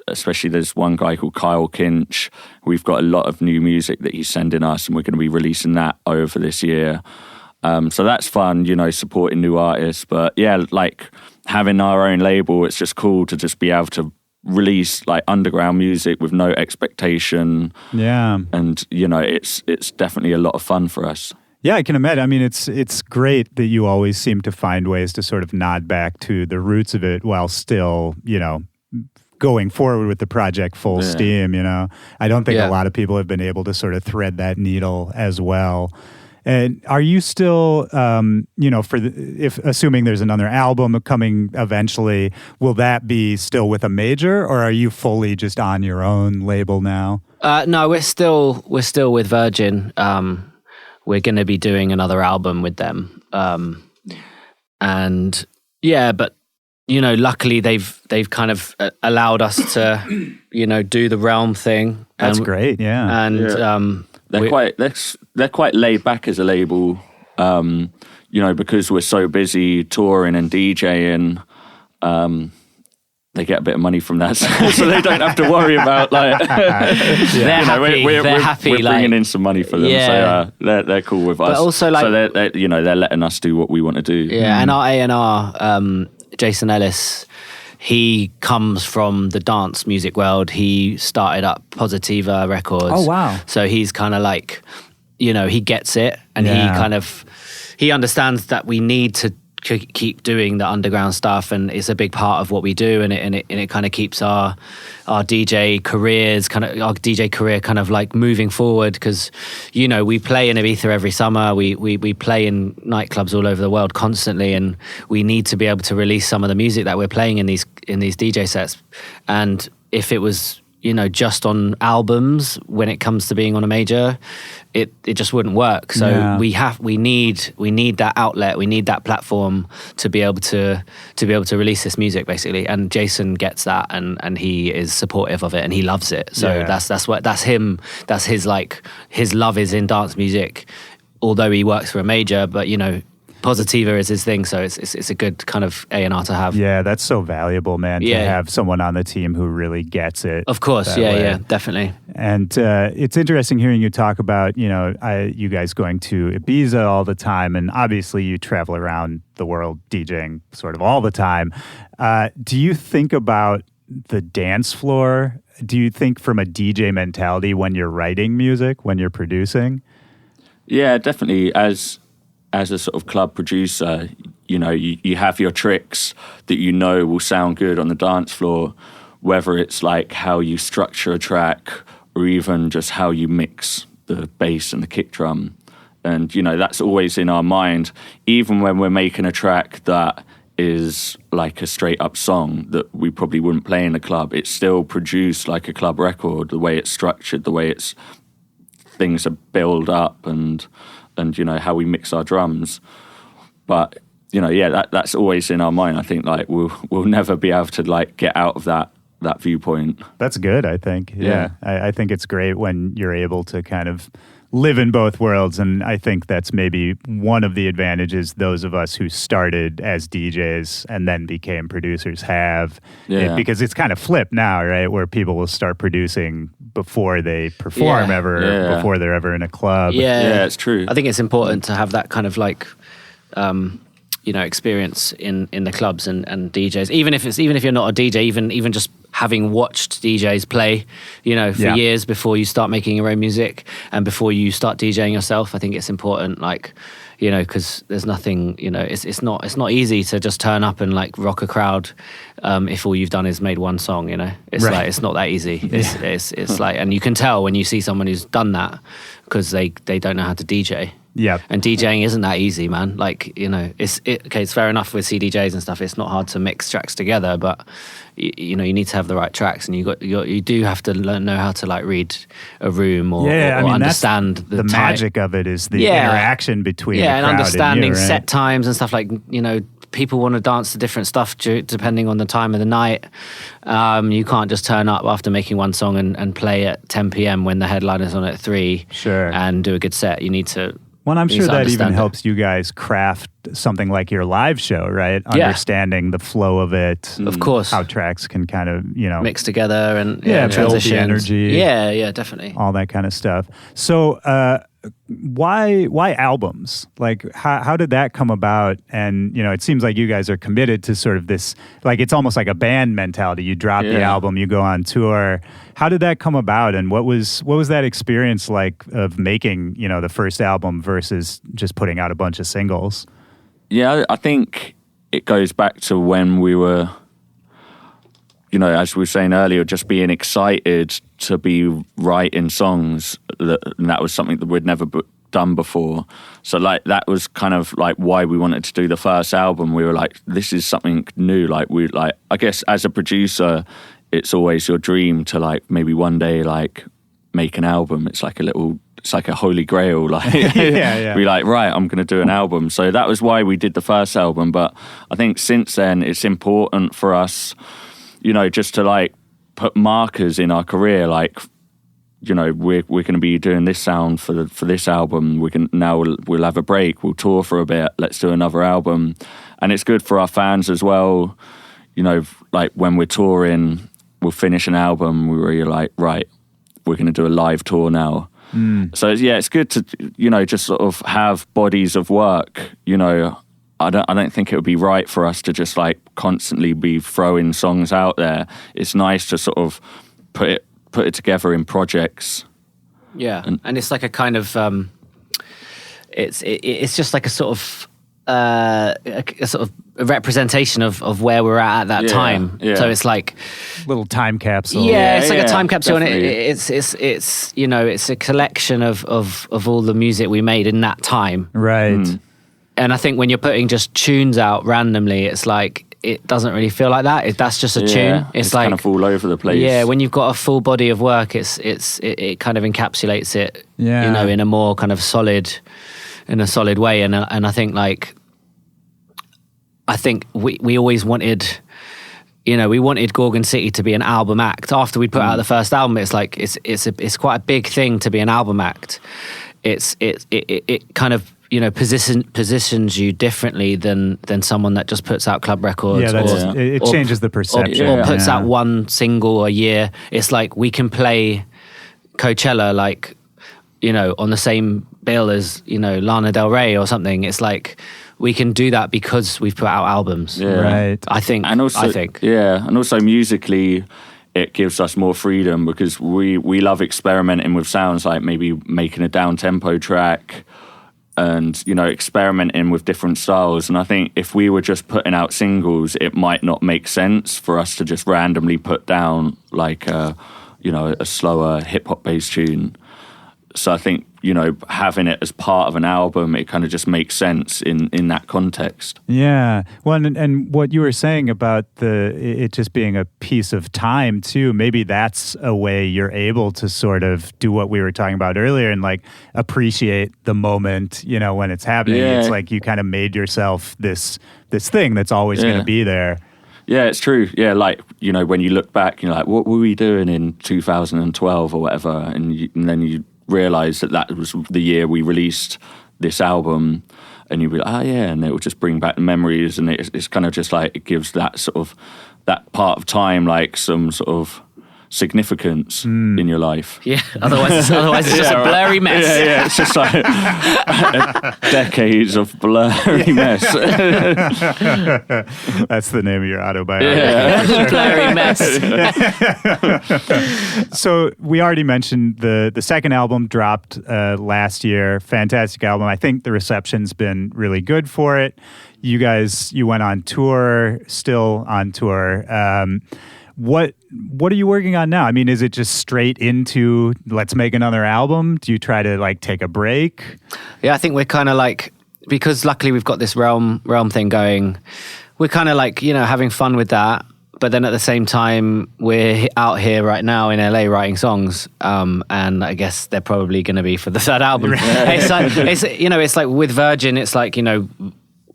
one guy called Kyle Kinch. We've got a lot of new music that he's sending us, and we're going to be releasing that over this year. So that's fun, supporting new artists. But yeah, like having our own label, it's just cool to just be able to release like underground music with no expectation. Yeah. And it's definitely a lot of fun for us. Yeah, I can imagine. I mean, it's great that you always seem to find ways to sort of nod back to the roots of it while still, going forward with the project full steam, I don't think a lot of people have been able to sort of thread that needle as well. And are you still, if assuming there's another album coming eventually, will that be still with a major, or are you fully just on your own label now? No, we're still with Virgin. We're going to be doing another album with them, and yeah, but luckily they've kind of allowed us to, do the Realm thing. That's great, yeah. And they're quite laid back as a label, because we're so busy touring and DJing. They get a bit of money from that, so they don't have to worry about like. They're happy. We're bringing in some money for them, so they're cool with us. But also, like, so they're letting us do what we want to do. Yeah, and our A&R, Jason Ellis, he comes from the dance music world. He started up Positiva Records. Oh wow! So he's kind of like you know, he gets it, and he understands that we need to keep doing the underground stuff, and it's a big part of what we do, and it kind of keeps our DJ career kind of like moving forward, because, you know, we play in Ibiza every summer, we play in nightclubs all over the world constantly, and we need to be able to release some of the music that we're playing in these DJ sets. And if it was, you know, just on albums when it comes to being on a major, it just wouldn't work. So we need that outlet, we need that platform to be able to release this music, basically. And Jason gets that, and he is supportive of it, and he loves it. So that's him. That's his love is in dance music, although he works for a major, but, you know, Positiva is his thing, so it's a good kind of A&R to have. Yeah, that's so valuable, man, to have someone on the team who really gets it. Of course, yeah, definitely. And it's interesting hearing you talk about, you know, you guys going to Ibiza all the time, and obviously you travel around the world DJing sort of all the time. Do you think about the dance floor? Do you think from a DJ mentality when you're writing music, when you're producing? Yeah, definitely. As a sort of club producer, you know, you have your tricks that you know will sound good on the dance floor, whether it's like how you structure a track or even just how you mix the bass and the kick drum. And, you know, that's always in our mind, even when we're making a track that is like a straight up song that we probably wouldn't play in the club. It's still produced like a club record, the way it's structured, the way things are built up, and you know, how we mix our drums. But, you know, that's always in our mind. I think like we'll never be able to like get out of that viewpoint. That's good, I think. Yeah. I think it's great when you're able to kind of live in both worlds, and I think that's maybe one of the advantages those of us who started as DJs and then became producers have, because it's kind of flipped now, right, where people will start producing before they perform before they're ever in a club. Yeah, it's true. I think it's important to have that kind of like you know, experience in the clubs and DJs, even if you're not a DJ, even just having watched DJs play, you know, for years before you start making your own music and before you start DJing yourself. I think it's important, like, you know, because there's nothing, you know, it's not easy to just turn up and like rock a crowd if all you've done is made one song, you know. It's like, it's not that easy. It's like, and you can tell when you see someone who's done that because they don't know how to DJ. Yeah. And DJing isn't that easy, man. Like, you know, it's fair enough with CDJs and stuff. It's not hard to mix tracks together, but you know, you need to have the right tracks, and you do have to know how to like read a room or understand the magic of it is the interaction between the crowd and understanding and you, right? set times and stuff, like, you know, people want to dance to different stuff depending on the time of the night. You can't just turn up after making one song and play at 10 p.m. when the headliner's on at 3 and do a good set. You need to. Well, I'm sure that even helps you guys craft something like your live show, right? Understanding the flow of it. Of course. How tracks can kind of, you know, mix together and build the energy. Yeah, definitely. All that kind of stuff. So why albums? Like, how did that come about? And, you know, it seems like you guys are committed to sort of this, like, it's almost like a band mentality. You drop the album, you go on tour. How did that come about? And what was that experience like of making, you know, the first album versus just putting out a bunch of singles? Yeah, I think it goes back to when we were, you know, as we were saying earlier, just being excited to be writing songs. And that was something that we'd never done before. So like that was kind of like why we wanted to do the first album. We were like, this is something new. Like I guess as a producer, it's always your dream to like maybe one day like make an album. It's like a holy grail. Like we're like, right, I'm going to do an album. So that was why we did the first album. But I think since then it's important for us, you know, just to like put markers in our career. Like, you know, we're going to be doing this sound for this album. We'll have a break. We'll tour for a bit. Let's do another album. And it's good for our fans as well. You know, like when we're touring, we'll finish an album. We're like, right, we're going to do a live tour now. So yeah, it's good to, you know, just sort of have bodies of work. You know, I don't think it would be right for us to just like constantly be throwing songs out there. It's nice to sort of put it together in projects. Yeah, and it's like a kind of it's just like a sort of a sort of representation of where we're at that time. Yeah. So it's like Little time capsule. yeah, it's like a time capsule, definitely. and it's you know, it's a collection of all the music we made in that time. Right. And I think when you're putting just tunes out randomly, it's like it doesn't really feel like that. That's just a tune. It's like kind of all over the place. yeah, when you've got a full body of work, it kind of encapsulates it. Yeah. You know, in a more kind of solid way. And I think we always wanted, you know, we wanted Gorgon City to be an album act. After we put out the first album, it's like it's quite a big thing to be an album act. It kind of, you know, positions you differently than someone that just puts out club records. Yeah, it changes the perception. Or puts out one single a year. It's like we can play Coachella, like, you know, on the same bill as, you know, Lana Del Rey or something. It's like we can do that because we've put out albums. Yeah. Right. I think. And also, and also musically, it gives us more freedom because we love experimenting with sounds, like maybe making a down-tempo track and, you know, experimenting with different styles. And I think if we were just putting out singles, it might not make sense for us to just randomly put down like a slower hip-hop based tune. So I think, you know, having it as part of an album, it kind of just makes sense in that context. Yeah. Well, and what you were saying about it just being a piece of time too, maybe that's a way you're able to sort of do what we were talking about earlier and like appreciate the moment, you know, when it's happening. Yeah. It's like you kind of made yourself this thing that's always going to be there. Yeah, it's true. Yeah, like, you know, when you look back, you're like, what were we doing in 2012 or whatever? And then you realize that was the year we released this album, and you'll be like, and it will just bring back the memories, and it's kind of just like it gives that sort of that part of time like some sort of significance in your life. Yeah, otherwise it's just a blurry mess. Yeah, it's just like decades of blurry mess. That's the name of your autobiography. Yeah. Blurry mess. So we already mentioned the second album dropped last year. Fantastic album. I think the reception's been really good for it. You went on tour, still on tour. What are you working on now? I mean, is it just straight into let's make another album? Do you try to like take a break? Yeah, I think we're kind of like, because luckily we've got this realm thing going, we're kind of like, you know, having fun with that. But then at the same time, we're out here right now in LA writing songs, and I guess they're probably going to be for the third album. It's like with Virgin, it's like, you know,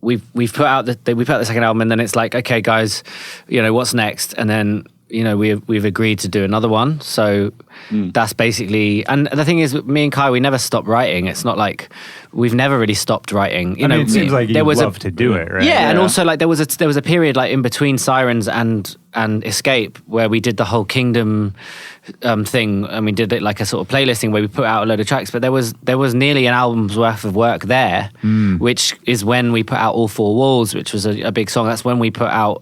we've put out the second album, and then it's like, okay, guys, you know, what's next? And then, you know, we've agreed to do another one. So that's basically, and the thing is, me and Kai, we never stopped writing. It's not like we've never really stopped writing. You know, it seems like you love to do it, right? Yeah, and also like there was a period like in between Sirens and Escape where we did the whole Kingdom thing, and we did it like a sort of playlisting where we put out a load of tracks. But there was nearly an album's worth of work there, which is when we put out All Four Walls, which was a big song. That's when we put out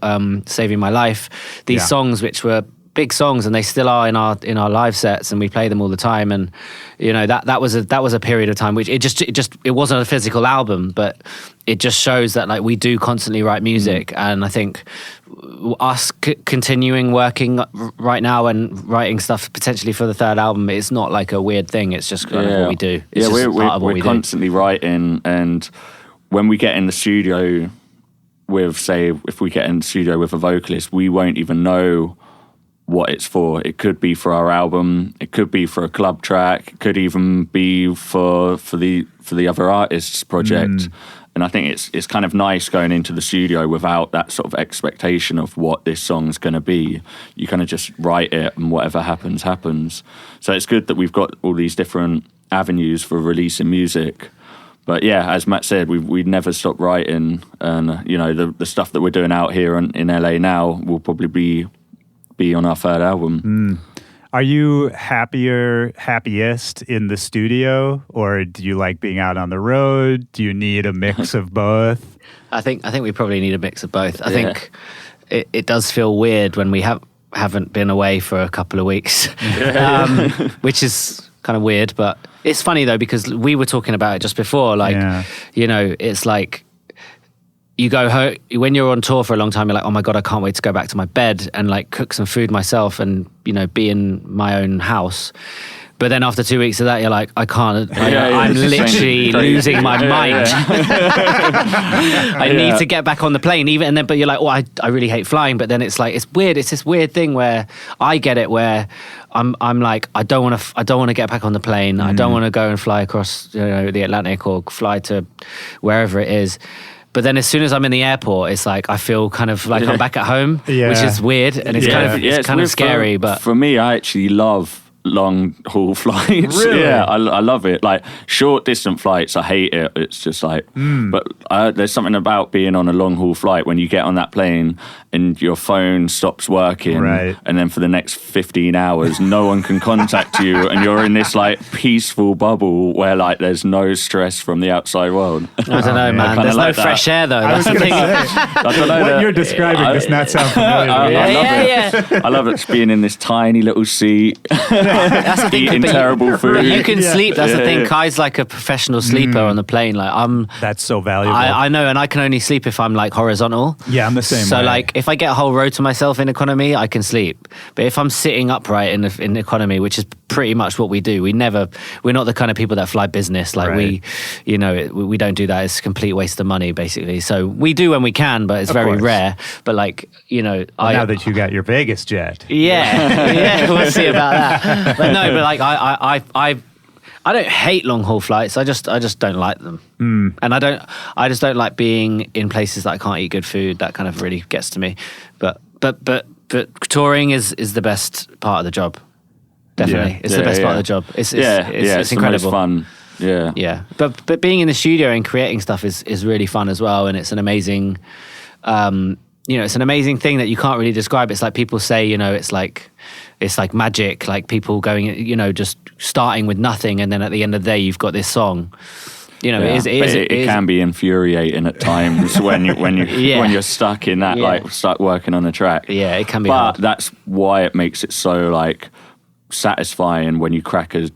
Saving My Life. These songs, which were big songs, and they still are in our live sets, and we play them all the time. And you know, that was a period of time which it wasn't a physical album, but it just shows that like we do constantly write music. And I think us continuing working right now and writing stuff potentially for the third album, it's not like a weird thing. It's just kind of what we do. It's we're constantly writing, and when we get in the studio with a vocalist, we won't even know what it's for. It could be for our album, it could be for a club track, it could even be for the other artist's project. And I think it's kind of nice going into the studio without that sort of expectation of what this song's going to be. You kind of just write it, and whatever happens, happens. So it's good that we've got all these different avenues for releasing music. But yeah, as Matt said, we never stop writing, and you know, the stuff that we're doing out here in LA now will probably be on our third album. Are you happiest in the studio, or do you like being out on the road? Do you need a mix of both? I think we probably need a mix of both. I think it does feel weird when we haven't been away for a couple of weeks, which is kind of weird. But it's funny though, because we were talking about it just before, like, it's like, you go home, when you're on tour for a long time, you're like, oh my God, I can't wait to go back to my bed and like cook some food myself and, be in my own house. But then after 2 weeks of that, you're like, I can't, I'm literally losing my mind. I need to get back on the plane. But you're like, I really hate flying. But then it's like, it's weird. It's this weird thing where I get it, where I'm like, I don't want to get back on the plane. I don't want to go and fly across the Atlantic or fly to wherever it is. But then as soon as I'm in the airport, it's like I feel kind of like I'm back at home, which is weird. And it's kind of scary. But for me, I actually love long haul flights. Really? Yeah, I love it. Like short distant flights, I hate it. It's just like, but there's something about being on a long haul flight when you get on that plane and your phone stops working, and then for the next 15 hours, no one can contact you, and you're in this like peaceful bubble where like there's no stress from the outside world. I don't know, man. There's no fresh air though. I don't know what you're describing does not sound familiar. I love it being in this tiny little seat. That's the thing, eating terrible food. You can sleep. That's the thing. Kai's like a professional sleeper on the plane. Like That's so valuable. I know, and I can only sleep if I'm like horizontal. Yeah, I'm the same. So way. like, if I get a whole row to myself in economy, I can sleep. But if I'm sitting upright in economy, which is pretty much what we do, we're not the kind of people that fly business. Like we don't do that. It's a complete waste of money, basically. So we do when we can, but it's very rare. But like, now that you got your Vegas jet, we'll see about that. But no, but like I don't hate long haul flights. I just don't like them, and I just don't like being in places that I can't eat good food. That kind of really gets to me. But touring is the best part of the job. Definitely, it's the best part of the job. It's incredible. The most fun. Yeah. But being in the studio and creating stuff is really fun as well, and it's an amazing. It's an amazing thing that you can't really describe. It's like people say, it's like magic, like people going, just starting with nothing, and then at the end of the day, you've got this song. It can be infuriating at times when you're stuck in that, like stuck working on a track. Yeah, it can be. But hard. that's why it makes it so like satisfying when you crack a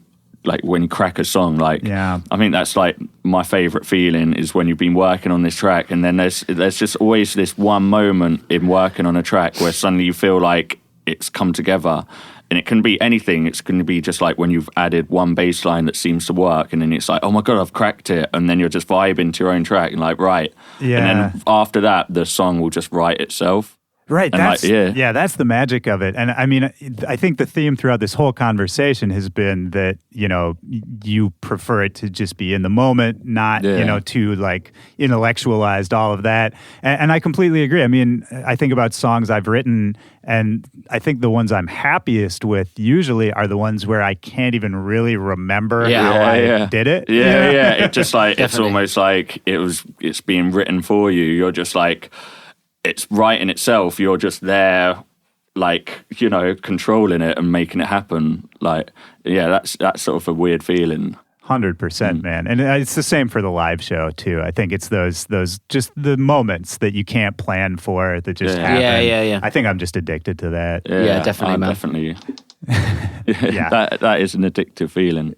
song. Like, I think that's like my favorite feeling is when you've been working on this track, and then there's just always this one moment in working on a track where suddenly you feel like it's come together. And it can be anything. It's going to be just like when you've added one bass line that seems to work, and then it's like, oh my God, I've cracked it. And then you're just vibing to your own track and like, right. Yeah. And then after that, the song will just write itself. Right. That's the magic of it. And I mean, I think the theme throughout this whole conversation has been that, you prefer it to just be in the moment, not, to like intellectualized all of that. And I completely agree. I mean, I think about songs I've written, and I think the ones I'm happiest with usually are the ones where I can't even really remember how I did it. Yeah. It's just like, it's almost like it's being written for you. You're just like, it's writing itself. You're just there, like, controlling it and making it happen. Like, that's sort of a weird feeling. 100%, man. And it's the same for the live show too. I think it's those just the moments that you can't plan for that just happen. Yeah. I think I'm just addicted to that. Yeah, definitely, man. Definitely. That is an addictive feeling.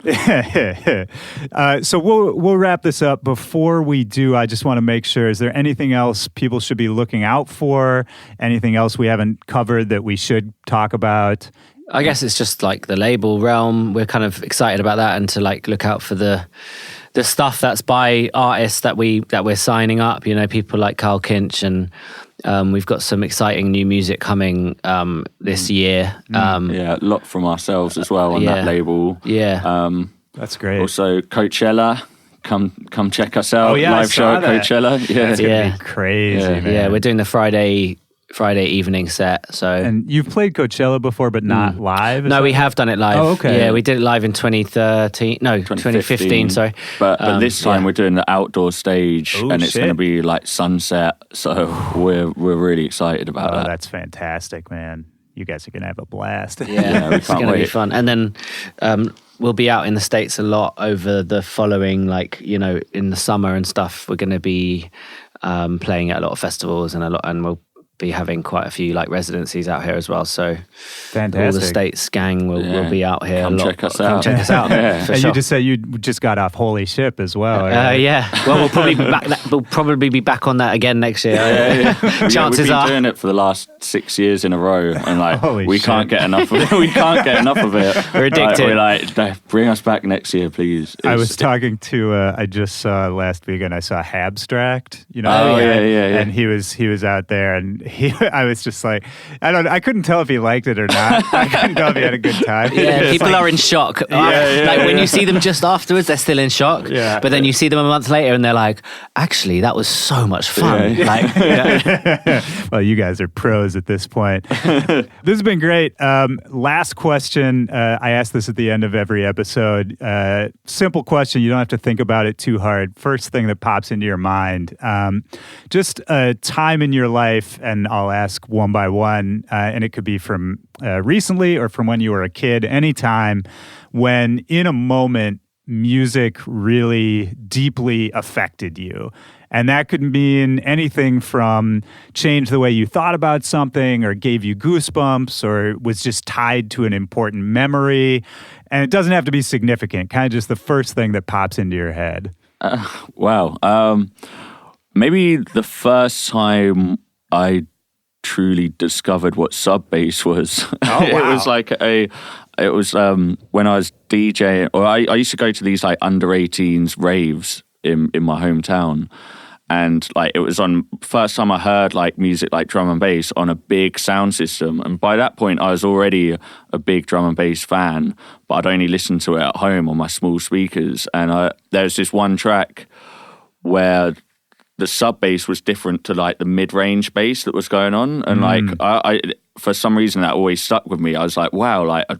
So we'll wrap this up. Before we do, I just want to make sure, is there anything else people should be looking out for? Anything else we haven't covered that we should talk about? I guess it's just like the label realm. We're kind of excited about that, and to like look out for the stuff that's by artists that we're signing up. People like Carl Kinch, and we've got some exciting new music coming this year. A lot from ourselves as well on that label. Yeah, that's great. Also, Coachella. Come check us out. Live show at Coachella. Yeah, it's gonna be crazy. Man. Yeah, we're doing the Friday evening set. So, and you've played Coachella before, but not live? No, we have done it live. Oh, okay. Yeah, we did it live in 2015. Sorry, but this time we're doing the outdoor stage, and it's going to be like sunset. So we're really excited about that. That's fantastic, man. You guys are going to have a blast. Yeah, it's going to be fun. And then we'll be out in the States a lot over the following, in the summer and stuff. We're going to be playing at a lot of festivals and we'll be having quite a few like residencies out here as well. So Fantastic. all the States gang will be out here. Come check us out. Come check us out. Yeah. For And sure. you just said you just got off Holy Ship as well. Right? Yeah. Well, we'll probably be back. We'll probably be back on that again next year. Chances we've been are. doing it for the last 6 years in a row, and like Holy we shit. can't get enough of it. We can't get enough of it. We're addicted. We're like, "No, bring us back next year, please." I was talking to I just saw last weekend. I saw Habstract. You know, Oh, yeah. And he was out there, and I was just like, I couldn't tell if he liked it or not. I couldn't tell if he had a good time. Yeah, It's people like- are in shock. yeah, Like when you see them just afterwards, they're still in shock. Yeah. But then you see them a month later, and they're like, "Actually, that was so much fun." Yeah. Like, yeah. Well, you guys are pros at this point. This has been great. Last question. I ask this at the end of every episode. Simple question. You don't have to think about it too hard. First thing that pops into your mind. Just a time in your life, and I'll ask one by one, and it could be from recently or from when you were a kid, anytime when in a moment music really deeply affected you. And that could mean anything from change the way you thought about something or gave you goosebumps or was just tied to an important memory. And it doesn't have to be significant, kind of just the first thing that pops into your head. Wow. Maybe the first time I truly discovered what sub bass was. Oh, wow. It was when I was DJing, or I used to go to these like under 18s raves in my hometown. And like it was on first time I heard like music like drum and bass on a big sound system. And by that point I was already a big drum and bass fan, but I'd only listened to it at home on my small speakers. And there's this one track where the sub bass was different to like the mid-range bass that was going on. And like I for some reason that always stuck with me. I was like, wow, like I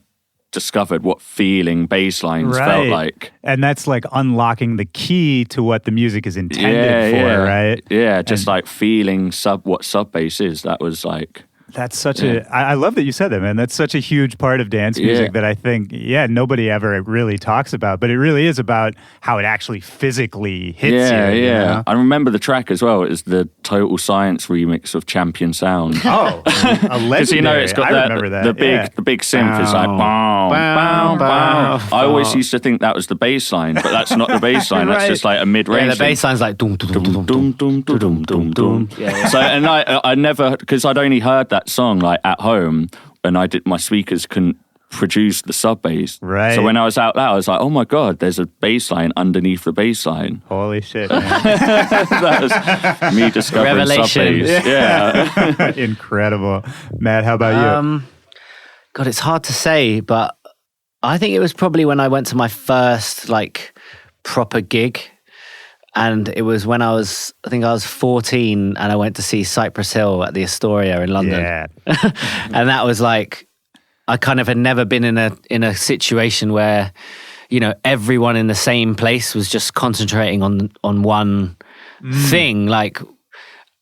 discovered what feeling bass lines felt like. And that's like unlocking the key to what the music is intended for, right? Yeah, just like feeling what sub bass is. That was like... That's such I love that you said that, man. That's such a huge part of dance music that I think, nobody ever really talks about, but it really is about how it actually physically hits you. Yeah. You know? I remember the track as well. It was the Total Science remix of Champion Sound. Oh, a legendary. Because you know it's got I remember that. the big synth is like bow, bow, bow. I always used to think that was the bass line, but that's not the bass line. That's Right. just like a mid-range. Yeah, the bass line's like dum dum dum dum dum dum dum dum. Yeah. So, and I never, because I'd only heard that song like at home, and my speakers couldn't produce the sub bass. Right. So when I was out there, I was like, oh my God, there's a bass line underneath the bass line. Holy shit, man. That was me discovering sub Revelation. bass. Yeah. Incredible. Matt, how about you? God, it's hard to say, but I think it was probably when I went to my first like proper gig. And it was when I was 14 and I went to see Cypress Hill at the Astoria in London. Yeah. And that was like, I kind of had never been in a situation where, you know, everyone in the same place was just concentrating on one thing. Like,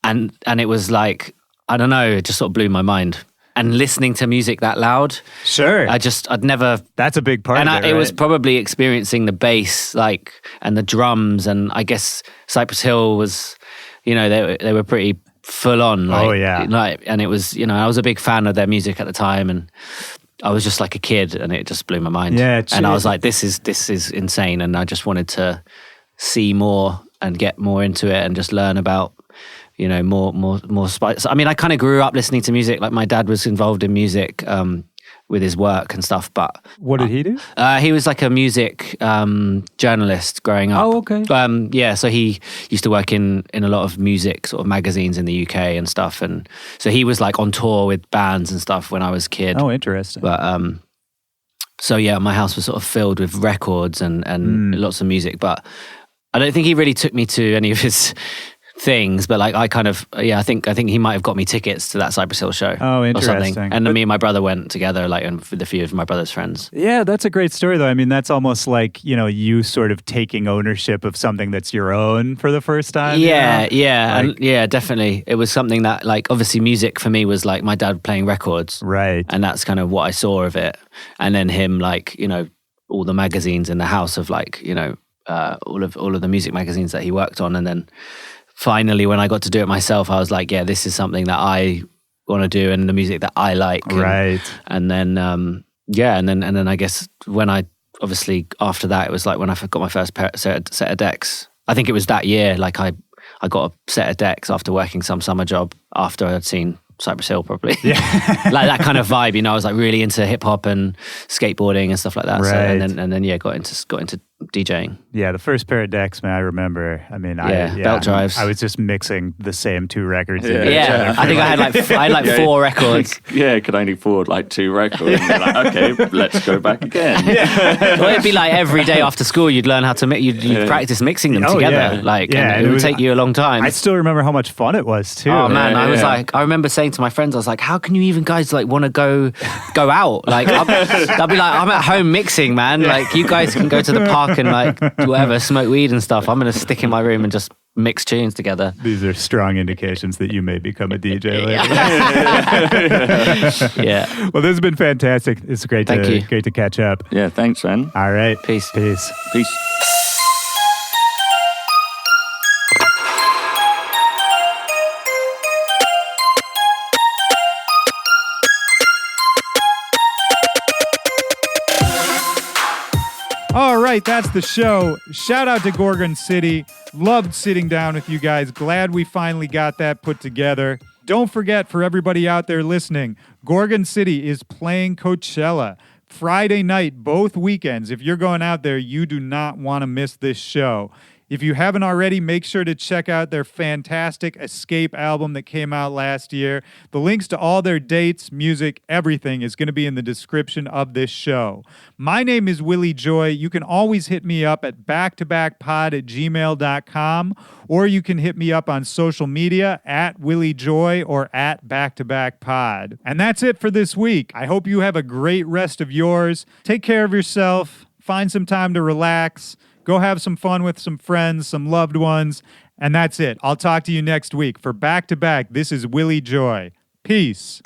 and it was like, I don't know, it just sort of blew my mind. And listening to music that loud, Sure. I'd never. That's a big part And of it, it was right? probably experiencing the bass, like, and the drums, and I guess Cypress Hill was, you know, they were pretty full on. Like, Oh, yeah. Like, and it was, you know, I was a big fan of their music at the time, and I was just like a kid, and it just blew my mind. Yeah, and I was like, this is insane, and I just wanted to see more and get more into it, and just learn about, you know, more spice. I mean, I kind of grew up listening to music. Like my dad was involved in music with his work and stuff. But What did he do? he was like a music journalist growing up. Oh, okay. Yeah, so he used to work in a lot of music sort of magazines in the UK and stuff. And so he was like on tour with bands and stuff when I was a kid. Oh, interesting. But so yeah, my house was sort of filled with records and lots of music. But I don't think he really took me to any of his things, but like I kind of, I think he might have got me tickets to that Cypress Hill show. Oh, or something. interesting. And me and my brother went together, like, and with a few of my brother's friends. Yeah, that's a great story, though. I mean, that's almost like, you know, you sort of taking ownership of something that's your own for the first time. Yeah, you know? yeah, Like- and yeah, definitely. It was something that, like, obviously music for me was like my dad playing records. Right. And that's kind of what I saw of it. And then him, like, you know, all the magazines in the house of, like, you know, all of the music magazines that he worked on. And then finally, when I got to do it myself, I was like, yeah, this is something that I want to do and the music that I like. Right. And then, and then I guess when I, obviously after that, it was like when I got my first set of decks. I think it was that year, like I got a set of decks after working some summer job after I'd seen Cypress Hill, probably. Yeah. Like that kind of vibe, I was like really into hip hop and skateboarding and stuff like that. Right. So, and then got into DJing. Yeah, the first pair of decks, man, I remember. I mean, belt drives. I was just mixing the same 2 records. Yeah, I think I had like 4 records. Yeah, could only afford like 2 records. And you're like, okay, let's go back again. Well, it'd be like every day after school, you'd learn how to mix. You'd practice mixing them together. And it would take you a long time. I still remember how much fun it was too. Oh man, I remember saying to my friends, I was like, how can you even guys like want to go out? Like, I'll be like, I'm at home mixing, man. Like, you guys can go to the park and like whatever, smoke weed and stuff. I'm gonna stick in my room and just mix tunes together. These are strong indications that you may become a DJ later. Yeah. Well, this has been fantastic. It's great to catch up. Yeah, thanks, man. All right. Peace. Peace. All right, that's the show. Shout out to Gorgon City. Loved sitting down with you guys. Glad we finally got that put together. Don't forget, for everybody out there listening, Gorgon City is playing Coachella Friday night, both weekends. If you're going out there, you do not want to miss this show. If you haven't already, make sure to check out their fantastic Escape album that came out last year. The links to all their dates, music, everything is going to be in the description of this show. My name is Willy Joy. You can always hit me up at backtobackpod@gmail.com, or you can hit me up on social media at Willy Joy or at backtobackpod. And that's it for this week. I hope you have a great rest of yours. Take care of yourself. Find some time to relax. Go have some fun with some friends, some loved ones. And that's it. I'll talk to you next week. For Back to Back, this is Willy Joy. Peace.